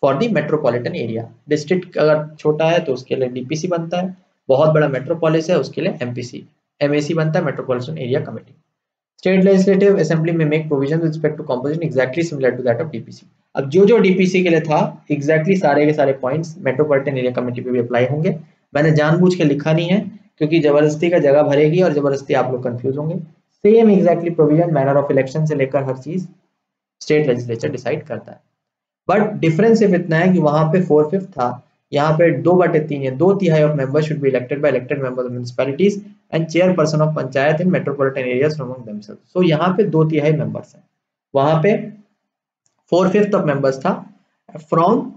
for the metropolitan area. District अगर छोटा है तो उसके लिए DPC बनता है, बहुत बड़ा मेट्रोपोलिस है उसके लिए MAC बनता है, metropolitan area committee. State legislative assembly may make provision with respect to composition exactly similar to that of DPC। अब जो DPC के लिए था एग्जैक्टली सारे के सारे पॉइंट्स मेट्रोपॉलिटन एरिया कमेटी पे भी अप्लाई होंगे। मैंने जानबूझ के लिखा नहीं है क्योंकि जबरदस्ती का जगह भरेगी और जबरदस्ती आप लोग कंफ्यूज होंगे। Same exactly provision, manner of election से लेकर हर चीज स्टेट लेजिस्लेचर डिसाइड करता है। बट डिफरेंस सिर्फ इतना है कि वहां पे 4/5 था, यहाँ पे 2/3 है, 2/3 of members should be elected by elected members of municipalities and chairperson of panchayat in metropolitan areas from among themselves. So यहाँ पे 2/3 मेंबर्स हैं, वहां पे 4/5 ऑफ मेंबर्स था from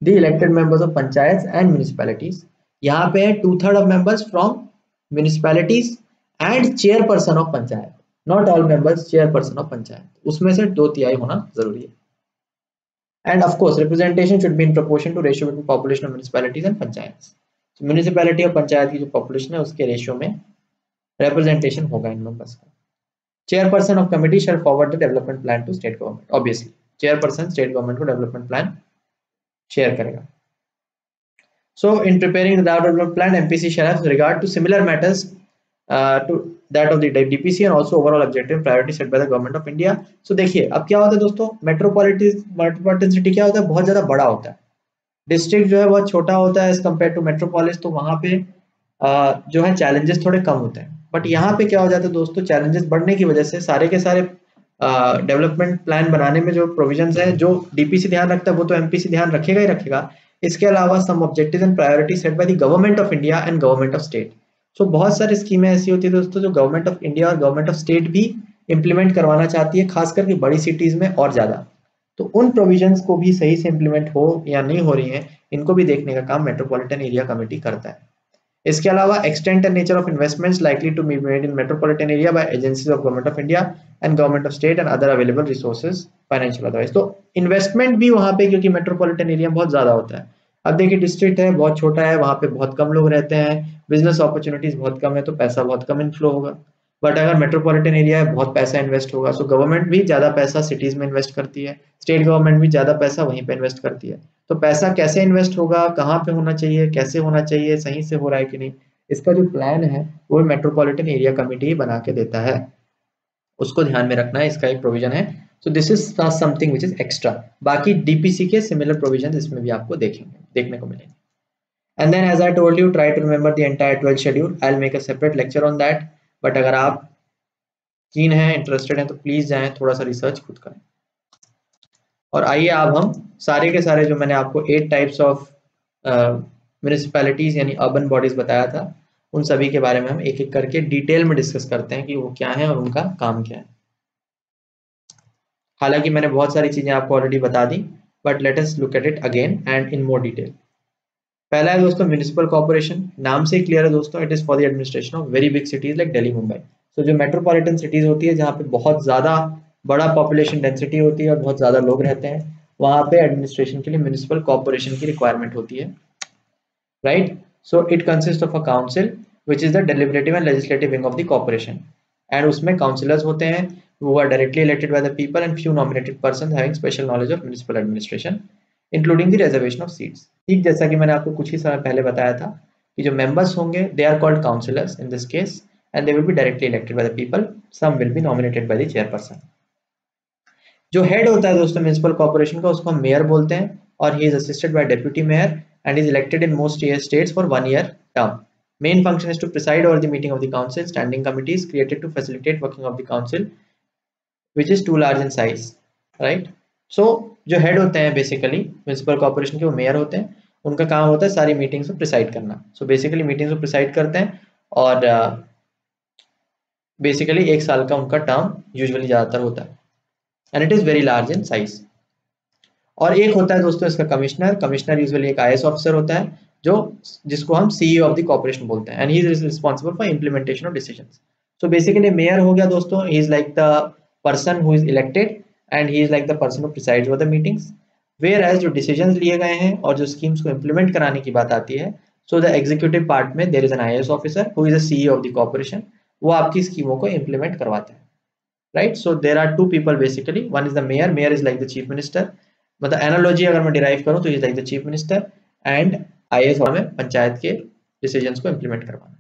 the elected members of panchayat and municipalities. यहाँ पे है 2/3 of members from municipalities and chairperson of panchayat, not all members, chairperson of panchayat, उसमें से 2/3 होना जरूरी है। And of course representation should be in proportion to ratio between population of municipalities and panchayat. Municipality और पंचायत की जो पॉपुलेशन है उसके रेशियो में रिप्रेजेंटेशन होगा इन मेंबर्स का। Chairperson of committee shall forward the development plan to state government, obviously chairperson state government को development plan share करेगा। So in preparing the draft development plan, MPC shall have regard to similar matters to that of the DPC and also overall objective and priority set by the government of India. So देखिए अब क्या होता है दोस्तों, metropolitan city क्या होता है, बहुत ज्यादा बड़ा होता है, डिस्ट्रिक्ट जो है बहुत छोटा होता है एज कम्पेयर टू मेट्रोपोलिस, तो वहाँ पे जो है चैलेंजेस थोड़े कम होते हैं। बट यहाँ पे क्या हो जाता है दोस्तों, चैलेंजेस बढ़ने की वजह से सारे के सारे डेवलपमेंट प्लान बनाने में जो प्रोविजंस है जो डीपीसी ध्यान रखता है वो तो एमपीसी ध्यान रखेगा ही रखेगा। इसके अलावा some objectives and priority set by the government of India and government of state. So बहुत सारी स्कीमें ऐसी होती है दोस्तों जो गवर्नमेंट ऑफ इंडिया और गवर्नमेंट ऑफ स्टेट भी इंप्लीमेंट करवाना चाहती है, खास करके बड़ी सिटीज में और ज्यादा। तो उन प्रोविजंस को भी सही से इंप्लीमेंट हो या नहीं हो रही है, इनको भी देखने का काम मेट्रोपॉलिटन एरिया कमेटी करता है। इसके अलावा extent and nature of investments likely to be made in metropolitan area by agencies of government of India and government of state and other available resources financial otherwise. तो investment भी वहां पे क्योंकि metropolitan area बहुत ज्यादा होता है। अब देखिए डिस्ट्रिक्ट है बहुत छोटा है, वहां पे बहुत कम लोग रहते हैं, बिजनेस अपॉर्चुनिटीज बहुत कम है, तो पैसा बहुत कम इनफ्लो होगा। बट अगर मेट्रोपॉलिटन एरिया है बहुत पैसा इन्वेस्ट होगा। सो गवर्नमेंट भी ज्यादा पैसा सिटीज में इन्वेस्ट करती है, स्टेट गवर्नमेंट भी ज्यादा पैसा वहीं पे इन्वेस्ट करती है। तो पैसा कैसे इन्वेस्ट होगा, कहाँ पे होना चाहिए, कैसे होना चाहिए, सही से हो रहा है कि नहीं, इसका जो प्लान है वो मेट्रोपॉलिटन एरिया कमेटी ही बना के देता है, उसको ध्यान में रखना है, इसका एक प्रोविजन है। So this is something which is extra. बाकी डीपीसी के सिमिलर प्रोविजन इसमें भी आपको देखने को मिलेंगे। And then as I told you, try to remember the entire 12 schedule. I will make a separate lecture on that, but अगर आप कीन हैं, इंटरेस्टेड हैं, तो प्लीज जाएं थोड़ा सा रिसर्च खुद करें। और आइए अब हम सारे के सारे जो मैंने आपको 8 टाइप्स ऑफ म्यूनिसिपैलिटीज यानी अर्बन बॉडीज बताया था, उन सभी के बारे में हम एक एक करके डिटेल में डिस्कस करते हैं कि वो क्या है और उनका काम क्या है। हालांकि मैंने बहुत सारी चीजें आपको ऑलरेडी बता दी, but let us look at it again and in more detail. पहला है दोस्तों म्यूनिसिपल कॉर्पोरेशन। नाम से क्लियर है दोस्तों, it is for the administration of very big cities like Delhi, Mumbai. तो जो मेट्रोपॉलिटन सिटीज होती है जहाँ पे बहुत ज्यादा बड़ा पॉपुलेशन डेंसिटी होती है और बहुत ज्यादा लोग रहते हैं, वहां पे एडमिनिस्ट्रेशन के लिए म्यूनिसिपल कॉर्पोरेशन की रिक्वायरमेंट होती है, right. So it consist of a council which is the deliberative and legislative wing of the corporation. And उसमें काउंसिलर्स होते हैं who are directly elected by the people and few nominated persons having special knowledge of municipal administration including the reservation of seats। ठीक जैसा कि मैंने आपको कुछ ही समय पहले बताया था कि जो members होंगे they are called councillors in this case and they will be directly elected by the people, some will be nominated by the chairperson। जो head होता है दोस्तों म्यूनिसिपल कॉर्पोरेशन का, उसको हम मेयर बोलते हैं और he is assisted by deputy mayor and is elected in most states for 1 year term। Main function is to preside over the meeting of the council, standing committees created to facilitate working of the council which is too large in size, right। So जो head होते हैं basically municipal corporation के, वो mayor होते हैं, उनका काम होता है सारी मीटिंग्स को प्रिसाइड करना। सो बेसिकली मीटिंग्स को प्रिसाइड करते हैं और बेसिकली 1 साल का उनका टर्म यूजुअली ज़्यादातर होता है and it is very large in size. और एक होता है दोस्तों इसका कमिश्नर। कमिश्नर यूजुअली एक IAS ऑफिसर होता है जो जिसको हम CEO ऑफ द कॉर्पोरेशन बोलते हैं and he is responsible for implementation of decisions. So basically mayor हो गया दोस्तों, he is like the person who is elected and he is like the person who presides over the meetings, whereas जो decisions लिए गए हैं और जो schemes को implement कराने की बात आती है, so the executive part में there is an IAS officer who is the CEO of the corporation, वो आपकी स्कीमों को implement करवाते हैं, right। So there are 2 people basically, one is the mayor, mayor is like the chief minister, मतलब analogy अगर मैं derive करूँ तो he is like the chief minister and IAS में पंचायत के decisions को implement करवाना।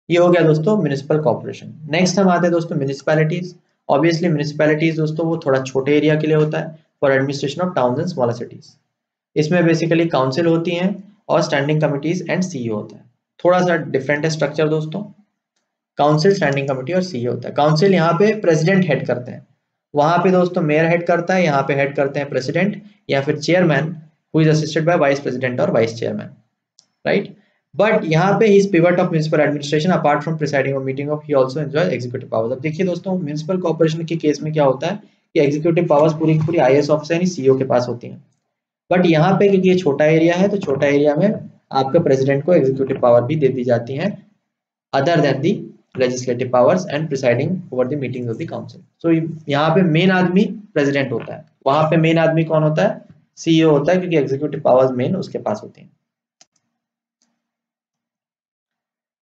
ये हो गया दोस्तों म्यूनिसिपल कॉर्पोरेशन। नेक्स्ट हम आते हैं दोस्तों म्यूनिसिपैलिटीज। ऑब्वियसली म्यूनिसिपैलिटीज दोस्तों वो थोड़ा छोटे एरिया के लिए होता है, for administration of towns and smaller cities. इसमें बेसिकली काउंसिल होती हैं और स्टैंडिंग कमिटीज एंड CEO होता है। थोड़ा सा डिफरेंट है स्ट्रक्चर दोस्तों, काउंसिल, स्टैंडिंग कमिटी और CEO होता है। काउंसिल यहाँ पे प्रेसिडेंट हेड करते हैं, वहां पे दोस्तों मेयर हेड करता है, यहाँ पे हेड करते हैं प्रेसिडेंट या फिर chairman who is assisted by vice president और वाइस चेयरमैन, राइट। बट यहाँ पे इस pivot of municipal administration apart from presiding meeting of he also enjoy executive powers. अब देखिए दोस्तों म्यूनिसिपल कॉर्पोरेशन के केस में क्या होता है कि एग्जीक्यूटिव पावर्स पूरी पूरी IAS ऑफिसर यानी CEO के पास होती हैं। बट यहाँ पे क्योंकि ये छोटा एरिया है तो छोटा एरिया में आपका प्रेसिडेंट को एग्जीक्यूटिव पावर भी दे दी जाती है other than the legislative powers and presiding over the meetings of the council. So यहाँ पे मेन आदमी प्रेसिडेंट होता है, वहां पे मेन आदमी कौन होता है? सीईओ होता है, क्योंकि एग्जीक्यूटिव पावर्स मेन उसके पास होती हैं।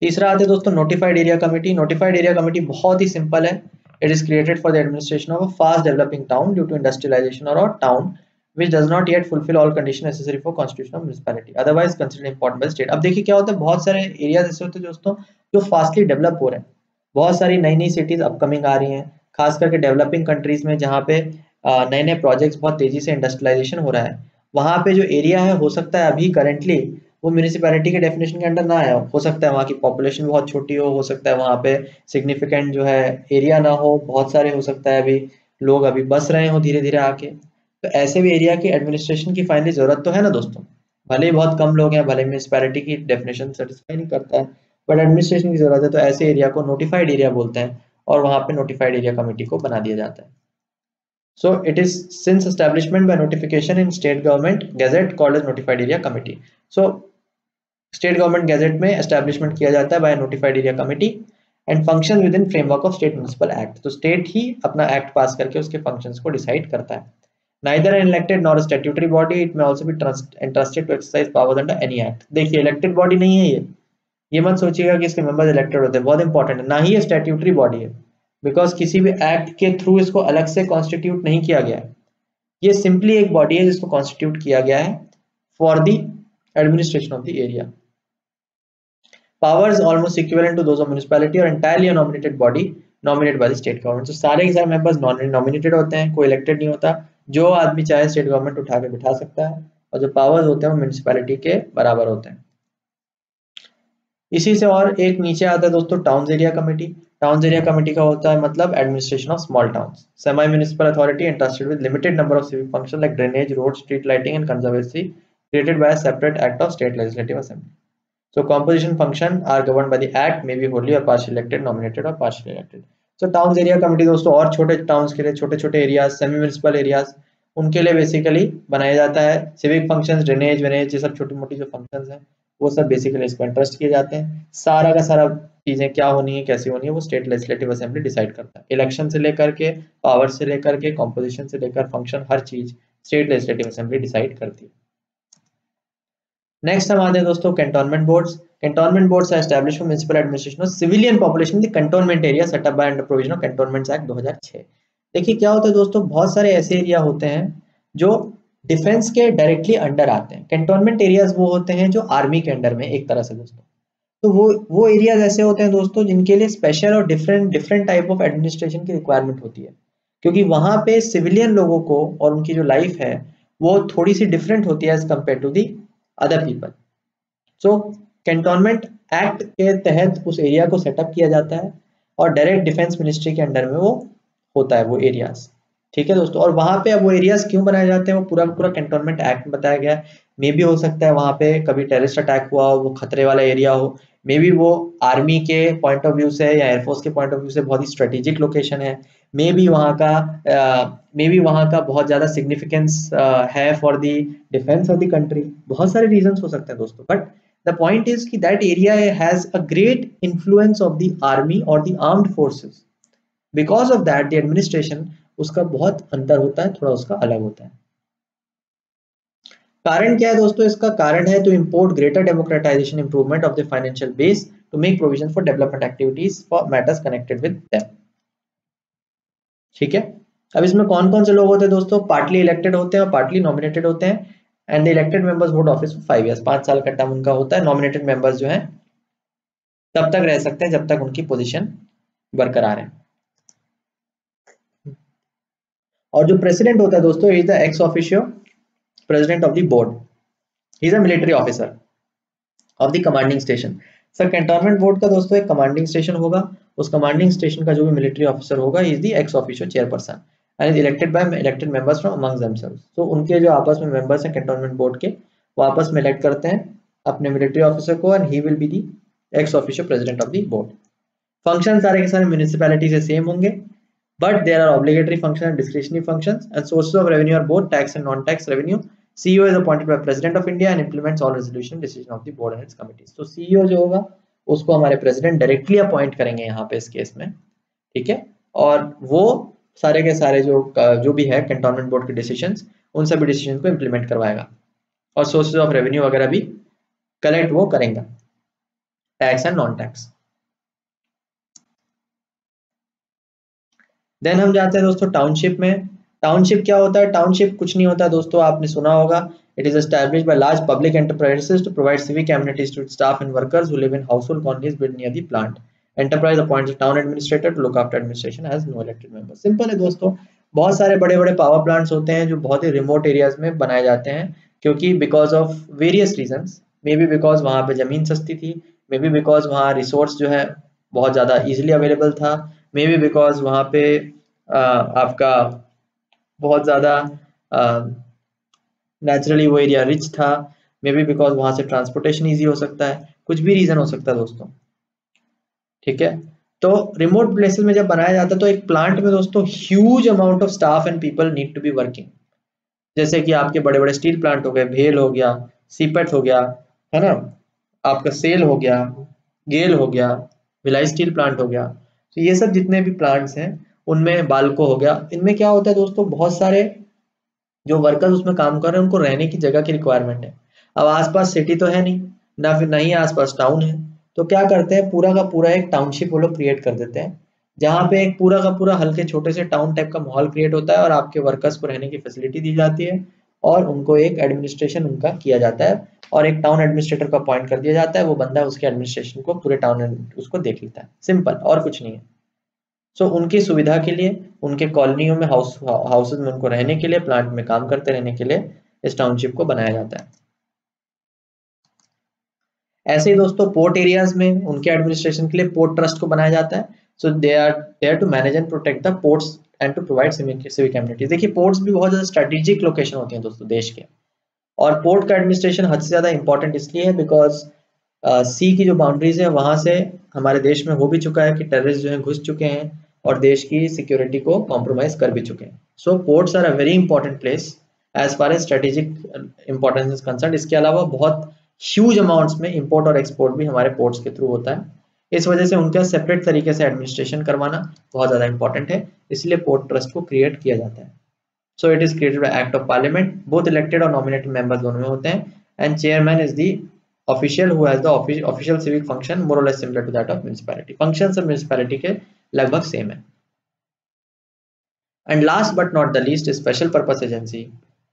तीसरा आते हैं दोस्तों notified area committee. Notified area committee बहुत ही सिंपल है। It is created for the administration of a fast developing town due to industrialisation और town which does not yet fulfill all conditions necessary for constitution of municipality otherwise considered important by the state। अब देखिए क्या होता है, बहुत सारे areas ऐसे होते हैं दोस्तों जो फास्टली डेवलप हो रहे हैं, बहुत सारी नई नई सिटीज अपकमिंग आ रही हैं, खास करके डेवलपिंग कंट्रीज में जहाँ पे नए नए प्रोजेक्ट्स बहुत तेजी से इंडस्ट्रियलाइजेशन हो रहा है, वहाँ पे जो एरिया है हो सकता है अभी करेंटली वो म्यूनिसिपैलिटी के डेफिनेशन के अंडर ना आया हो सकता है वहाँ की पॉपुलेशन बहुत छोटी हो सकता है वहाँ पे सिग्निफिकेंट जो है एरिया ना हो, बहुत सारे हो सकता है अभी लोग अभी बस रहे हो धीरे धीरे आके, तो ऐसे भी एरिया की एडमिनिस्ट्रेशन की फाइनली जरूरत तो है ना दोस्तों, भले ही बहुत कम लोग हैं, भले म्यूनिसिपैलिटी की डेफिनेशन सेटिस्फाई नहीं करता है, बट एडमिनिस्ट्रेशन की जरूरत है, तो ऐसे एरिया को नोटिफाइड एरिया बोलते हैं और वहां पे नोटिफाइड एरिया कमेटी को बना दिया जाता है। So it is since establishment by notification in state government gazette called as notified area committee. So state government gazette में एस्टैब्लिशमेंट किया जाता है by notified area committee and function within framework of state municipal act. तो state ही अपना act पास करके उसके functions को डिसाइड करता है। Neither an elected nor a statutory body, it may also be entrusted to exercise powers under any act। देखिए elected body नहीं है ये मत सोचिएगा कि इसके मेंबर्स इलेक्टेड होते हैं, बहुत इंपॉर्टेंट है, ना ही ये स्टैट्यूटरी बॉडी है, बिकॉज किसी भी एक्ट के थ्रू इसको अलग से कॉन्स्टिट्यूट नहीं किया गया है, ये सिंपली एक बॉडी है जिसको कॉन्स्टिट्यूट किया गया है for the administration of the area. Powers almost equivalent to those of municipality or entirely a nominated body nominated by the state government। तो सारे के सारे मेंबर्स नॉमिनेटेड होते हैं, कोई इलेक्टेड नहीं होता, जो आदमी चाहे स्टेट गवर्नमेंट उठा के बिठा सकता है, और जो पावर्स होते हैं वो म्यूनिसिपैलिटी के बराबर होते हैं। इसी से और एक नीचे आता है दोस्तों towns area committee. Towns area committee का होता है मतलब administration of small towns, semi municipal authority entrusted with limited number of civic function like drainage, road, street lighting and conservancy created by a separate act of state legislative assembly. So composition function are governed by the act, may be wholly or partially elected, nominated or partially elected। So towns area committee दोस्तों और छोटे towns के लिए, छोटे छोटे areas, semi municipal areas, उनके लिए basically बनाया जाता है। सिविक फंक्शंस, ड्रेनेज वेनेज, ये सब छोटी मोटी जो फंक्शंस हैं वो सब बेसिकली इसको इंटरेस्ट किए जाते हैं। सारा का सारा चीजें क्या होनी है कैसी होनी है वो स्टेट लेजिस्लेटिव असेंबली डिसाइड करता है। इलेक्शन से लेकर के, पावर से लेकर के, कॉम्पोजिशन से लेकर फंक्शन, हर चीज स्टेट लेजिस्लेटिव असेंबली डिसाइड करती है। नेक्स्ट हम आते हैं दोस्तों cantonment boards. Cantonment boards are established for municipal administration of civilian population in the cantonment area set up by under provision of cantonments act 2006। देखिए क्या होता है दोस्तों, बहुत सारे ऐसे एरिया होते हैं जो डिफेंस के डायरेक्टली अंडर आते हैं। कैंटोनमेंट एरियाज वो होते हैं जो आर्मी के अंडर में एक तरह से दोस्तों, तो वो एरियाज ऐसे होते हैं दोस्तों जिनके लिए स्पेशल और डिफरेंट टाइप ऑफ एडमिनिस्ट्रेशन की रिक्वायरमेंट होती है, क्योंकि वहां पे सिविलियन लोगों को और उनकी जो लाइफ है वो थोड़ी सी डिफरेंट होती है as compare to the other people. So cantonment act के तहत उस एरिया को सेटअप किया जाता है और डायरेक्ट डिफेंस मिनिस्ट्री के अंडर में वो होता है वो एरियाज। ठीक है दोस्तों, और वहां पे अब वो एरियाज क्यों बनाए जाते हैं वो पूरा पूरा कैंटोनमेंट एक्ट में बताया गया है। मे भी हो सकता है वहां पे कभी टेररिस्ट अटैक हुआ हो, वो खतरे वाला एरिया हो, मे बी वो आर्मी के पॉइंट ऑफ व्यू से या एयरफोर्स के पॉइंट ऑफ व्यू से बहुत ही स्ट्रेटेजिक लोकेशन है, मे बी वहाँ का बहुत ज्यादा सिग्निफिकेंस है for the defence of the country, बहुत सारे रीजंस हो सकते हैं दोस्तों, बट द पॉइंट इज कि that area has a great influence of the army और the armed forces, because of that the administration उसका बहुत अंतर होता है, थोड़ा उसका अलग होता है। कारण क्या है दोस्तों, इसका कारण है to import greater democratisation improvement of the financial base to make provision for development activities for matters connected with them. ठीक है, अब इसमें कौन कौन से लोग होते हैं दोस्तों, पार्टली इलेक्टेड होते हैं और पार्टली नॉमिनेटेड होते हैं, and the elected members hold office for 5 years, 5 साल का टर्म उनका होता है। नॉमिनेटेड मेंबर्स जो हैं तब तक रह सकते हैं जब तक उनकी पोजीशन बरकरार है। और जो प्रेसिडेंट होता है दोस्तों, is the ex officio president of the board, he is a military officer of the commanding station. Sir cantonment board का दोस्तों एक कमांडिंग स्टेशन होगा, उस कमांडिंग स्टेशन का जो भी मिलिट्री ऑफिसर होगा is the ex officio chairperson and is elected by elected members from among themselves. तो उनके जो आपस में मेंबर्स हैं कैंटोनमेंट बोर्ड के, वो आपस में इलेक्ट करते हैं अपने मिलिट्री ऑफिसर को, and he will be the ex officio president of the board. Function सारे के सारे म्यूनिसिपैलिटी से सेम होंगे, but there are obligatory functions and discretionary functions, and sources of revenue are both tax and non-tax revenue। CEO is appointed by President of India and implements all resolution decision of the board and its committees। तो CEO जो होगा उसको हमारे president directly appoint करेंगे यहाँ पे इस case में, ठीक है। और वो सारे के सारे जो भी है कैंटोनमेंट बोर्ड के डिसीजंस, उन सभी डिसीजन को इम्प्लीमेंट करवाएगा और सोर्सेज ऑफ रेवेन्यू वगैरह भी कलेक्ट वो करेंगे, tax and non tax. Then हम जाते हैं दोस्तों टाउनशिप में। टाउनशिप क्या होता है? टाउनशिप कुछ नहीं होता दोस्तों, आपने सुना होगा, it is established by large public enterprises to provide civic amenities to staff and workers who live in household colonies build near the plant. Enterprise appoints a town administrator to look after administration has no elected members. Simple है दोस्तों, बहुत सारे बड़े बड़े power plants होते हैं जो बहुत ही रिमोट एरियाज में बनाए जाते हैं, क्योंकि because of various reasons, may be because वहाँ पे जमीन सस्ती थी, मे बी बिकॉज वहाँ रिसोर्स जो है बहुत ज़्यादा इजिली अवेलेबल था, मे बी बिकॉज वहाँ पे आपका बहुत ज़्यादा नेचुरली वो एरिया रिच था, मे बी बिकॉज वहाँ से ट्रांसपोर्टेशन ईजी हो सकता है, कुछ भी रीज़न हो सकता है दोस्तों, ठीक है। तो रिमोट प्लेसेस में जब बनाया जाता है तो एक प्लांट में दोस्तों huge amount of staff and people need to be working. जैसे कि आपके बड़े बड़े स्टील प्लांट हो गए, भेल हो गया, सीपेट हो गया, है ना, आपका सेल हो गया, गेल हो गया, भिलाई स्टील प्लांट हो गया, तो ये सब जितने भी प्लांट्स हैं उनमें, बाल्को हो गया, इनमें क्या होता है दोस्तों, बहुत सारे जो वर्कर्स उसमें काम कर रहे हैं उनको रहने की जगह की रिक्वायरमेंट है। अब आसपास सिटी तो है नहीं, ना फिर नहीं आसपास टाउन है, तो क्या करते हैं, पूरा का पूरा एक टाउनशिप वो लोग क्रिएट कर देते हैं, जहाँ पे एक पूरा का पूरा हल्के छोटे से टाउन टाइप का माहौल क्रिएट होता है और आपके वर्कर्स को रहने की फैसिलिटी दी जाती है और उनको एक एडमिनिस्ट्रेशन उनका किया जाता है और एक टाउन एडमिनिस्ट्रेटर को अपॉइंट कर दिया जाता है, वो बंदा उसके एडमिनिस्ट्रेशन को पूरे टाउन उसको देख लेता है, सिंपल, और कुछ नहीं है। सो उनकी सुविधा के लिए, उनके कॉलोनियों में हाउसेज में उनको रहने के लिए, प्लांट में काम करते रहने के लिए इस टाउनशिप को बनाया जाता है। ऐसे ही दोस्तों पोर्ट एरियाज में उनके एडमिनिस्ट्रेशन के लिए पोर्ट ट्रस्ट को बनाया जाता है। So they are there to manage and protect the ports and to provide civic amenities. देखिए पोर्ट्स भी बहुत ज्यादा स्ट्रेटेजिक लोकेशन होती हैं दोस्तों देश के, और पोर्ट का एडमिनिस्ट्रेशन हद से ज्यादा इंपॉर्टेंट इसलिए है बिकॉज सी की जो बाउंड्रीज है वहां से हमारे देश में हो भी चुका है कि टेररिस्ट जो है घुस चुके हैं और देश की सिक्योरिटी को कॉम्प्रोमाइज कर भी चुके हैं। So ports are a very important place as far as strategic importance is concern. इसके अलावा बहुत ह्यूज अमाउंट्स में इंपोर्ट और एक्सपोर्ट भी हमारे पोर्ट्स के थ्रू होता है, इस वजह से उनका सेपरेट तरीके से एडमिनिस्ट्रेशन करवाना बहुत ज्यादा इंपॉर्टेंट है, इसलिए पोर्ट ट्रस्ट को क्रिएट किया जाता है। So it is created by act of parliament, both elected और नॉमिनेटेड मेंबर्स दोनों में होते हैं, and chairman is the official who has the official civic function more और less similar to that of municipality. Functions of municipality के लगभग same है। And last but not the least special purpose agency,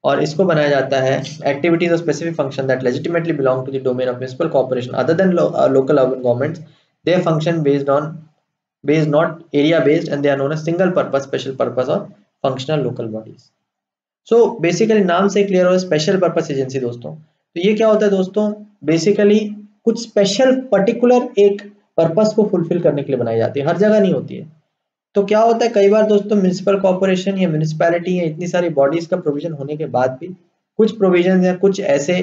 और इसको बनाया जाता है activities और specific function that legitimately belong to the domain of municipal corporation other than local urban governments, they function based not area based and they are known as single purpose, special purpose or functional local bodies. So basically नाम से clear हो, special purpose agency दोस्तों, तो ये क्या होता है दोस्तों, बेसिकली कुछ स्पेशल पर्टिकुलर एक पर्पस को फुलफिल करने के लिए बनाई जाती है, हर जगह नहीं होती है। तो क्या होता है कई बार दोस्तों म्युनिसिपल कॉर्पोरेशन या म्युनिसिपैलिटी या इतनी सारी बॉडीज का प्रोविजन होने के बाद भी कुछ प्रोविजन या कुछ ऐसे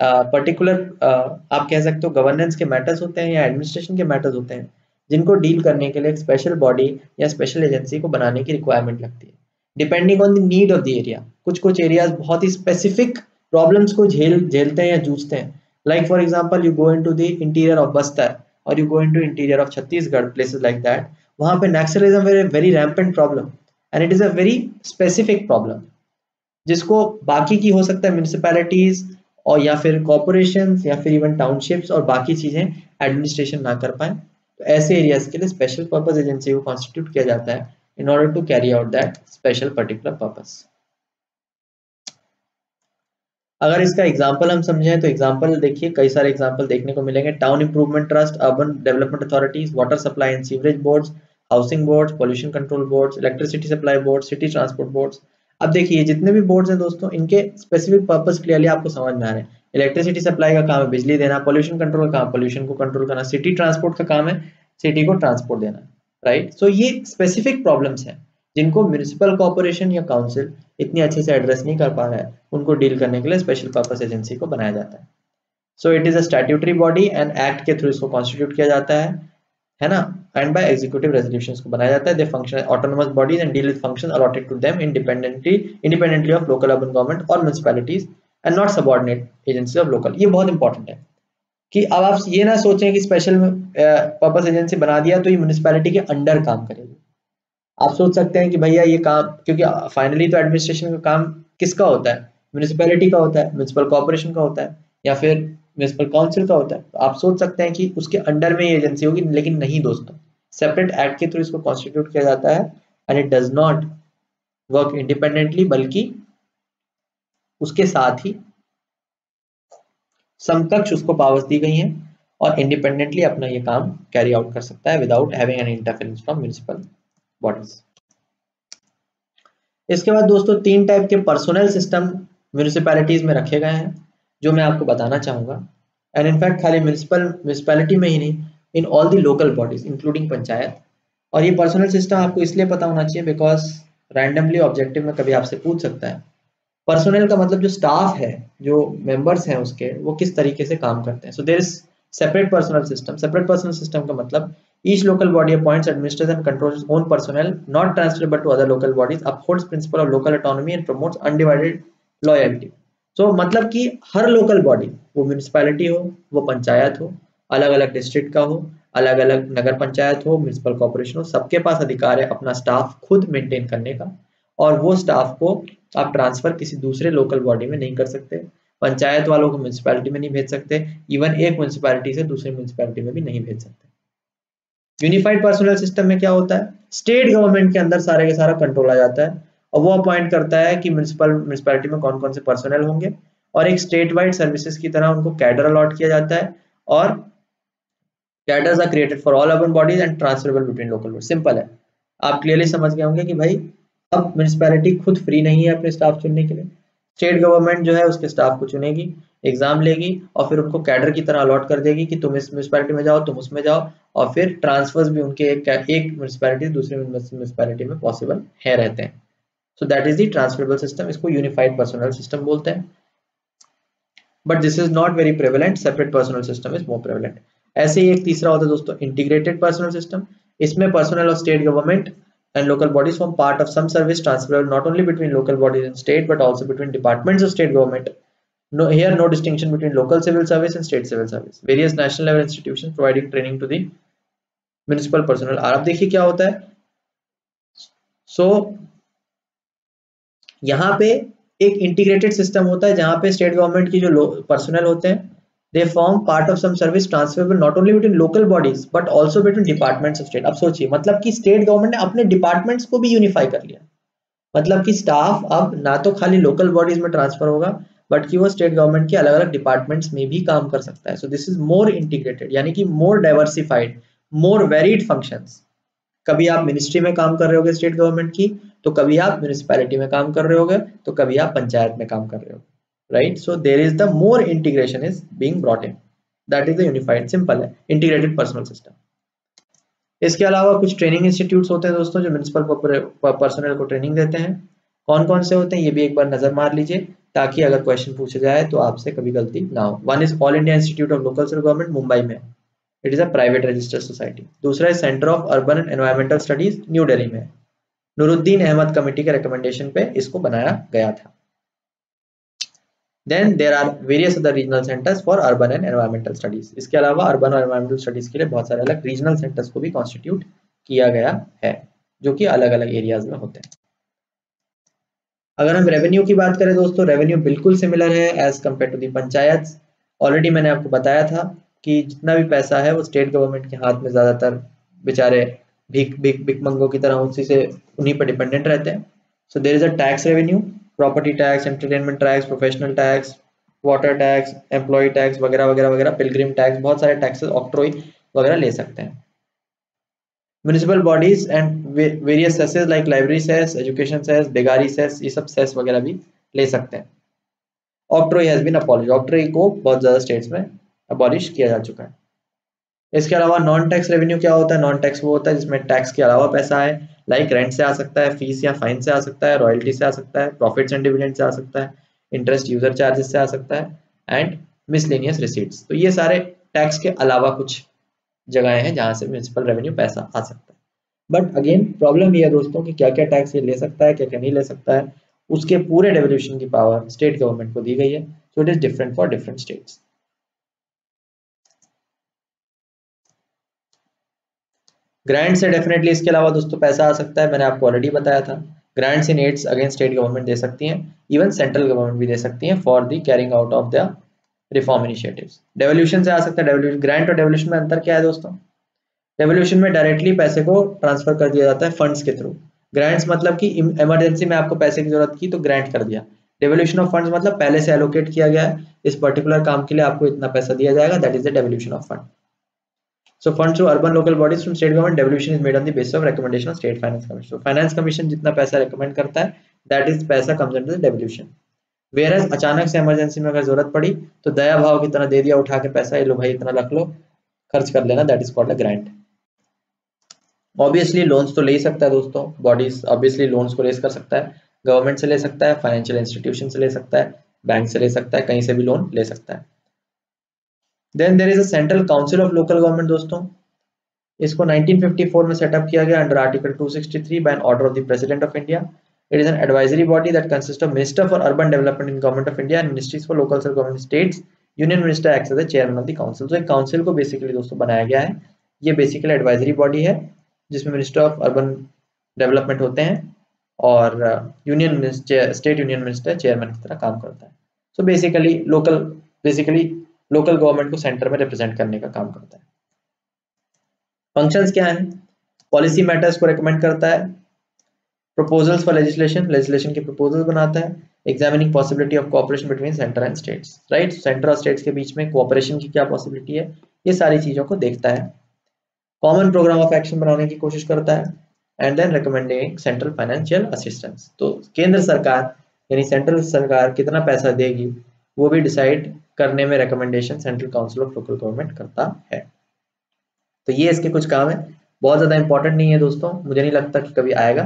पर्टिकुलर आप कह सकते हो गवर्नेंस के मैटर्स होते हैं या एडमिनिस्ट्रेशन के मैटर्स होते हैं जिनको डील करने के लिए एक स्पेशल बॉडी या स्पेशल एजेंसी को बनाने की रिक्वायरमेंट लगती है, depending on the need of the area. कुछ कुछ एरियाज बहुत ही स्पेसिफिक प्रॉब्लम्स को झेलते हैं या जूझते हैं, like for example you go into the interior of Bastar और you go into interior of Chhattisgarh, places like that, वहां पे naxalism is a very rampant problem and it is a very specific problem, जिसको बाकी की हो सकता है म्युनिसिपैलिटीज और या फिर कॉर्पोरेशंस या फिर इवन टाउनशिप्स और बाकी चीजें एडमिनिस्ट्रेशन ना कर पाए। तो ऐसे एरियाज के लिए स्पेशल पर्पस एजेंसी को कॉन्स्टिट्यूट किया जाता है in order to carry out that special particular purpose. अगर इसका एग्जांपल हम समझें तो एग्जांपल देखिए, कई सारे एग्जांपल देखने को मिलेंगे। Town improvement trust, urban development authorities, water supply and sewerage boards, housing boards, pollution control boards, electricity supply board, city transport boards. अब देखिए जितने भी बोर्ड्स हैं दोस्तों, इनके स्पेसिफिक पर्पस क्लियरली आपको समझ में आ रहे हैं। इलेक्ट्रिसिटी सप्लाई का काम है बिजली देना, पोल्यूशन कंट्रोल का काम पोल्यूशन को कंट्रोल करना, सिटी ट्रांसपोर्ट का काम है सिटी को ट्रांसपोर्ट देना, राइट। सो ये स्पेसिफिक प्रॉब्लम्स हैं जिनको म्युनिसिपल कॉर्पोरेशन या काउंसिल इतनी अच्छे से एड्रेस नहीं कर पा रहा है, उनको डील करने के लिए स्पेशल पर्पस एजेंसी को बनाया जाता है। So it is a statutory body and act के थ्रू इसको कॉन्स्टिट्यूट किया जाता है ना, एंड बाय एग्जीक्यूटिव रेजोल्यूशंस को बनाया जाता है। They function autonomous bodies and deal with function allotted to them independently of local urban government और municipalities and not subordinate agencies of local. ये बहुत इंपॉर्टेंट है। कि अब आप ये ना सोचें कि स्पेशल पर्पस एजेंसी बना दिया तो ये म्यूनिसिपैलिटी के अंडर काम करेगी। आप सोच सकते हैं कि भैया ये काम, क्योंकि फाइनली तो एडमिनिस्ट्रेशन का काम किसका होता है, म्यूनिसिपैलिटी का होता है, म्यूनिसिपल कॉर्पोरेशन का होता है या फिर म्यूनिसिपल काउंसिल का होता है। तो आप सोच सकते हैं कि उसके अंडर में ये एजेंसी होगी, लेकिन नहीं दोस्तों, सेपरेट एक्ट के थ्रू इसको कॉन्स्टिट्यूट किया जाता है and it does not work independently, बल्कि उसके साथ ही समकक्ष उसको पावर्स दी गई हैं और इंडिपेंडेंटली अपना ये काम कैरी आउट कर सकता है without having any interference from municipal bodies. इसके बाद दोस्तों 3 टाइप के पर्सोनल सिस्टम म्यूनिसिपैलिटीज में रखे गए हैं जो मैं आपको बताना चाहूँगा। एंड इनफैक्ट खाली म्यूनिसिपैलिटी में ही नहीं, in all the local bodies including panchayat. और ये पर्सनल सिस्टम आपको इसलिए पता होना चाहिए बिकॉज रैंडमली ऑब्जेक्टिव में कभी आपसे पूछ सकता है। पर्सोनल का मतलब जो स्टाफ है, जो मेंबर्स हैं उसके, वो किस तरीके से काम करते हैं। So there is separate personnel system. Separate personnel system का मतलब each local body appoints, administers and controls its own personnel, not transferable to other local bodies, upholds principle of local autonomy and promotes undivided loyalty। so मतलब कि हर local body, वो municipality हो, वो पंचायत हो, अलग अलग डिस्ट्रिक्ट का हो, अलग अलग नगर पंचायत हो, म्यूनिसिपल कॉर्पोरेशन हो, सबके पास अधिकार है अपना स्टाफ खुद मेंटेन करने का। और वो स्टाफ को आप ट्रांसफर किसी दूसरे लोकल बॉडी में नहीं कर सकते। पंचायत वालों को म्यूनिसिपैलिटी में नहीं भेज सकते, इवन एक म्यूनिसिपैलिटी से दूसरी म्यूनिसिपैलिटी में भी नहीं भेज सकते। यूनिफाइड पर्सनल सिस्टम में क्या होता है, स्टेट गवर्नमेंट के अंदर सारे के सारा कंट्रोल आ जाता है और वो अपॉइंट करता है कि म्यूनिसिपैलिटी में कौन कौन से पर्सनल होंगे और एक स्टेट वाइड सर्विसेज की तरह उनको कैडर अलॉट किया जाता है और cadres are created for all urban bodies and transferable between local bodies. Simple है, आप क्लियरली समझ गए होंगे कि भाई अब म्यूनिसिपैलिटी खुद फ्री नहीं है अपने स्टाफ चुनने के लिए। स्टेट गवर्नमेंट जो है उसके स्टाफ को चुनेगी, एग्जाम लेगी और फिर उनको कैडर की तरह अलॉट कर देगी कि तुम इस म्यूनिसिपैलिटी में जाओ, तुम उसमें जाओ, और फिर ट्रांसफर्स भी उनके एक म्यूनिसिपैलिटी से दूसरी म्यूनिसिपैलिटी में पॉसिबल है रहते हैं। So that is the transferable system, इसको यूनिफाइड पर्सनल सिस्टम बोलते हैं। But this is not very prevalent, separate personnel system is more prevalent. ऐसे ही एक तीसरा होता है दोस्तों इंटीग्रेटेड पर्सनल सिस्टम। इसमें personal of state government and local bodies form part of some service transferable not only between local bodies and state but also between departments of state government. No, here no distinction between local civil service and state civil service. Various national level institutions providing training to the municipal personnel। अब देखिए क्या होता है। so, यहाँ पे एक integrated system होता है जहाँ पे स्टेट गवर्नमेंट की जो पर्सनल होते हैं they form part of some service transferable not only between local bodies but also between departments of state. अब सोचिए, मतलब कि स्टेट गवर्नमेंट ने अपने डिपार्टमेंट्स को भी यूनिफाई कर लिया। मतलब कि स्टाफ अब ना तो खाली लोकल बॉडीज में ट्रांसफर होगा बट कि वो स्टेट गवर्नमेंट के अलग अलग डिपार्टमेंट्स में भी काम कर सकता है। So this is more integrated, यानी कि मोर डाइवर्सिफाइड, मोर वेरिड फंक्शंस। कभी आप मिनिस्ट्री में काम कर रहे होगे स्टेट गवर्नमेंट की, तो कभी आप म्यूनिसिपैलिटी में काम कर रहे होगे, तो कभी आप पंचायत में काम कर रहे होगे, right. So there is the more integration is being brought in, that is the unified, simple है, इंटीग्रेटेड पर्सनल सिस्टम। इसके अलावा कुछ ट्रेनिंग इंस्टीट्यूट्स होते हैं दोस्तों जो म्यूनिसिपल पर्सनल को ट्रेनिंग देते हैं। कौन कौन से होते हैं ये भी एक बार नजर मार लीजिए ताकि अगर क्वेश्चन पूछे जाए तो आपसे कभी गलती ना हो। One is all India institute of local self government, Mumbai में, it is a private registered society. दूसरा है centre of urban and environmental studies, new Delhi में, नूरुद्दीन अहमद कमेटी के रिकमेंडेशन पे इसको बनाया गया था। Then there are various other regional centres for urban and environmental studies. इसके अलावा अर्बन और एनवायरमेंटल स्टडीज के लिए बहुत सारे अलग रीजनल सेंटर्स को भी कॉन्स्टिट्यूट किया गया है जो कि अलग अलग एरियाज में होते हैं। अगर हम रेवेन्यू की बात करें दोस्तों, रेवेन्यू बिल्कुल सिमिलर है as compare to the panchayat. Already मैंने आपको बताया था कि जितना भी पैसा है वो स्टेट गवर्नमेंट के हाथ में ज्यादातर बेचारे भिकमंगों की तरह उसी से उन्हीं पर डिपेंडेंट रहते हैं। So there is a tax revenue, property tax, entertainment tax, professional tax, water tax, employ tax वगैरह वगैरह वगैरह, पिलग्रिम टैक्स, बहुत सारे टैक्सेस ऑक्ट्रॉय वगैरह ले सकते हैं। Municipal bodies and various cesses like library cess, education cess, बेगारी सेस, ये सब सेस वगैरह भी ले सकते हैं। Octroi has been abolish, octroi को बहुत ज्यादा स्टेट्स में अबॉलिश किया जा चुका है। इसके अलावा नॉन टैक्स रेवेन्यू क्या होता है? नॉन टैक्स वो होता है जिसमें टैक्स के अलावा पैसा है, लाइक रेंट से आ सकता है, फीस या फाइन से आ सकता है, रॉयल्टी से आ सकता है, प्रॉफिट्स एंड डिविडेंड से आ सकता है, इंटरेस्ट यूजर चार्जेस से आ सकता है एंड मिसलेनियस रिसीट्स। तो ये सारे टैक्स के अलावा कुछ जगहें हैं जहां से म्यूनिसिपल रेवेन्यू पैसा आ सकता है। बट अगेन प्रॉब्लम ये है दोस्तों कि क्या क्या टैक्स ये ले सकता है, क्या क्या नहीं ले सकता है, उसके पूरे डेवल्यूशन की पावर स्टेट गवर्नमेंट को दी गई है। So it is different for different states. Grant से डेफिनेटली इसके अलावा दोस्तों पैसा आ सकता है, मैंने आपको ऑलरेडी बताया था। ग्रांट्स इन एड्स अगेंस्ट स्टेट गवर्नमेंट दे सकती हैं, इवन सेंट्रल गवर्नमेंट भी दे सकती हैं for the carrying out of the reform initiatives. Devolution से आ सकता है। डेवोल्यूशन, ग्रांट और डेवोल्यूशन में अंतर क्या है दोस्तों? डेवोल्यूशन में डायरेक्टली पैसे को ट्रांसफर कर दिया जाता है फंड्स के थ्रू। ग्रांट्स मतलब कि इमरजेंसी में आपको पैसे की जरूरत की तो ग्रांट कर दिया। डेवोल्यूशन ऑफ फंड्स मतलब पहले से एलोकेट किया गया है, इस पर्टिकुलर काम के लिए आपको इतना पैसा दिया जाएगा, that is the devolution of fund. So funds to urban local bodies from state government, devolution is made on the basis of recommendation of state finance commission. So finance commission जितना पैसा recommend करता है, that is पैसा comes under the devolution. Whereas अचानक से emergency में अगर जरूरत पड़ी तो दया भाव की तरह दे दिया उठा के पैसा, ये लो भाई इतना रख लो, खर्च कर लेना, that is called a grant. Obviously loans तो ले ही सकता है दोस्तों, बॉडीज ऑब्वियसली लोन्स को रेज कर सकता है, गवर्नमेंट से ले सकता है, फाइनेंशियल इंस्टीट्यूशन से ले सकता है, बैंक से ले सकता है, कहीं से भी लोन ले सकता है। Then there is a central council of local government दोस्तों, इसको 1954 में सेटअप किया गया under article 263 by an order of the president of India. It is an advisory body that consist of minister for urban development in government of India and ministries for local self government states. Union minister acts as the chairman of the council. तो एक council को basically दोस्तों बनाया गया है, ये basically advisory body है जिसमें मिनिस्टर ऑफ अर्बन डेवलपमेंट होते हैं और union minister, state union minister chairman की तरह काम करता है। सो बेसिकली लोकल गवर्नमेंट को सेंटर में रिप्रेजेंट करने का काम करता है। फंक्शंस क्या हैं? पॉलिसी मैटर्स को रेकमेंड करता है, प्रपोजल्स फॉर लेजिस्लेशन के प्रपोजल्स बनाता है, examining possibility of cooperation between centre and states, right, centre और स्टेट्स के बीच में कोऑपरेशन की क्या पॉसिबिलिटी है, ये सारी चीजों को देखता है। कॉमन प्रोग्राम ऑफ एक्शन बनाने की कोशिश करता है and then recommending central financial assistance. तो केंद्र सरकार यानी सेंट्रल सरकार कितना पैसा देगी वो भी डिसाइड करने में recommendation central council of local government करता है। तो ये इसके कुछ काम है, बहुत ज़्यादा इंपॉर्टेंट नहीं है दोस्तों, मुझे नहीं लगता कि कभी आएगा,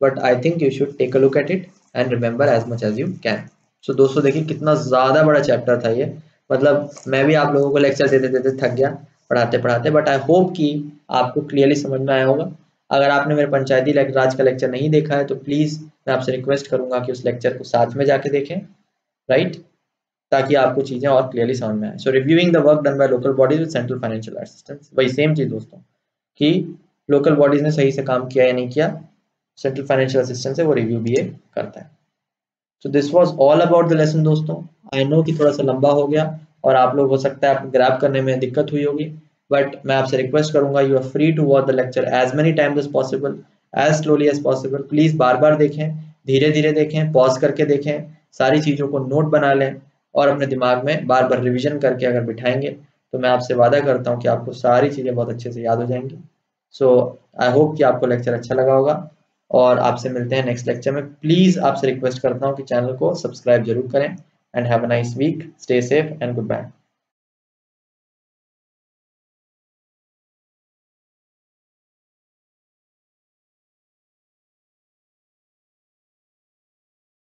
but I think you should take a look at it and remember as much as you can. So दोस्तों देखिए कितना ज़्यादा बड़ा चैप्टर था ये, मतलब मैं भी आप लोगों को लेक्चर देते देते थक गया पढ़ाते पढ़ाते, बट आई होप कि आपको क्लियरली समझ में आया होगा। अगर आपने मेरे पंचायती राज का लेक्चर नहीं देखा है तो प्लीज़ मैं आपसे रिक्वेस्ट करूंगा कि उस लेक्चर को साथ में जाके देखें, राइट, ताकि आपको चीजें और क्लियरली समझ में आए। So reviewing the work done by local bodies with central financial assistance, वही सेम चीज दोस्तों कि लोकल बॉडीज ने सही से काम किया या नहीं किया, सेंट्रल फाइनेंशियल असिस्टेंस है वो रिव्यू भी ये करता है। So this was all about the lesson दोस्तों। आई नो कि थोड़ा सा लंबा हो गया और आप लोग हो सकता है आपको ग्रैब करने में दिक्कत हुई होगी, बट मैं आपसे रिक्वेस्ट करूंगा you are free to watch the lecture as many times as possible, as slowly as possible. Please बार बार देखें, धीरे धीरे देखें, पॉज करके देखें, सारी चीज़ों को नोट बना लें और अपने दिमाग में बार बार रिविजन करके अगर बिठाएंगे तो मैं आपसे वादा करता हूँ कि आपको सारी चीज़ें बहुत अच्छे से याद हो जाएंगी। सो आई होप कि आपको लेक्चर अच्छा लगा होगा और आपसे मिलते हैं नेक्स्ट लेक्चर में। प्लीज़ आपसे रिक्वेस्ट करता हूँ कि चैनल को सब्सक्राइब जरूर करें and have a nice week, stay safe and good bye.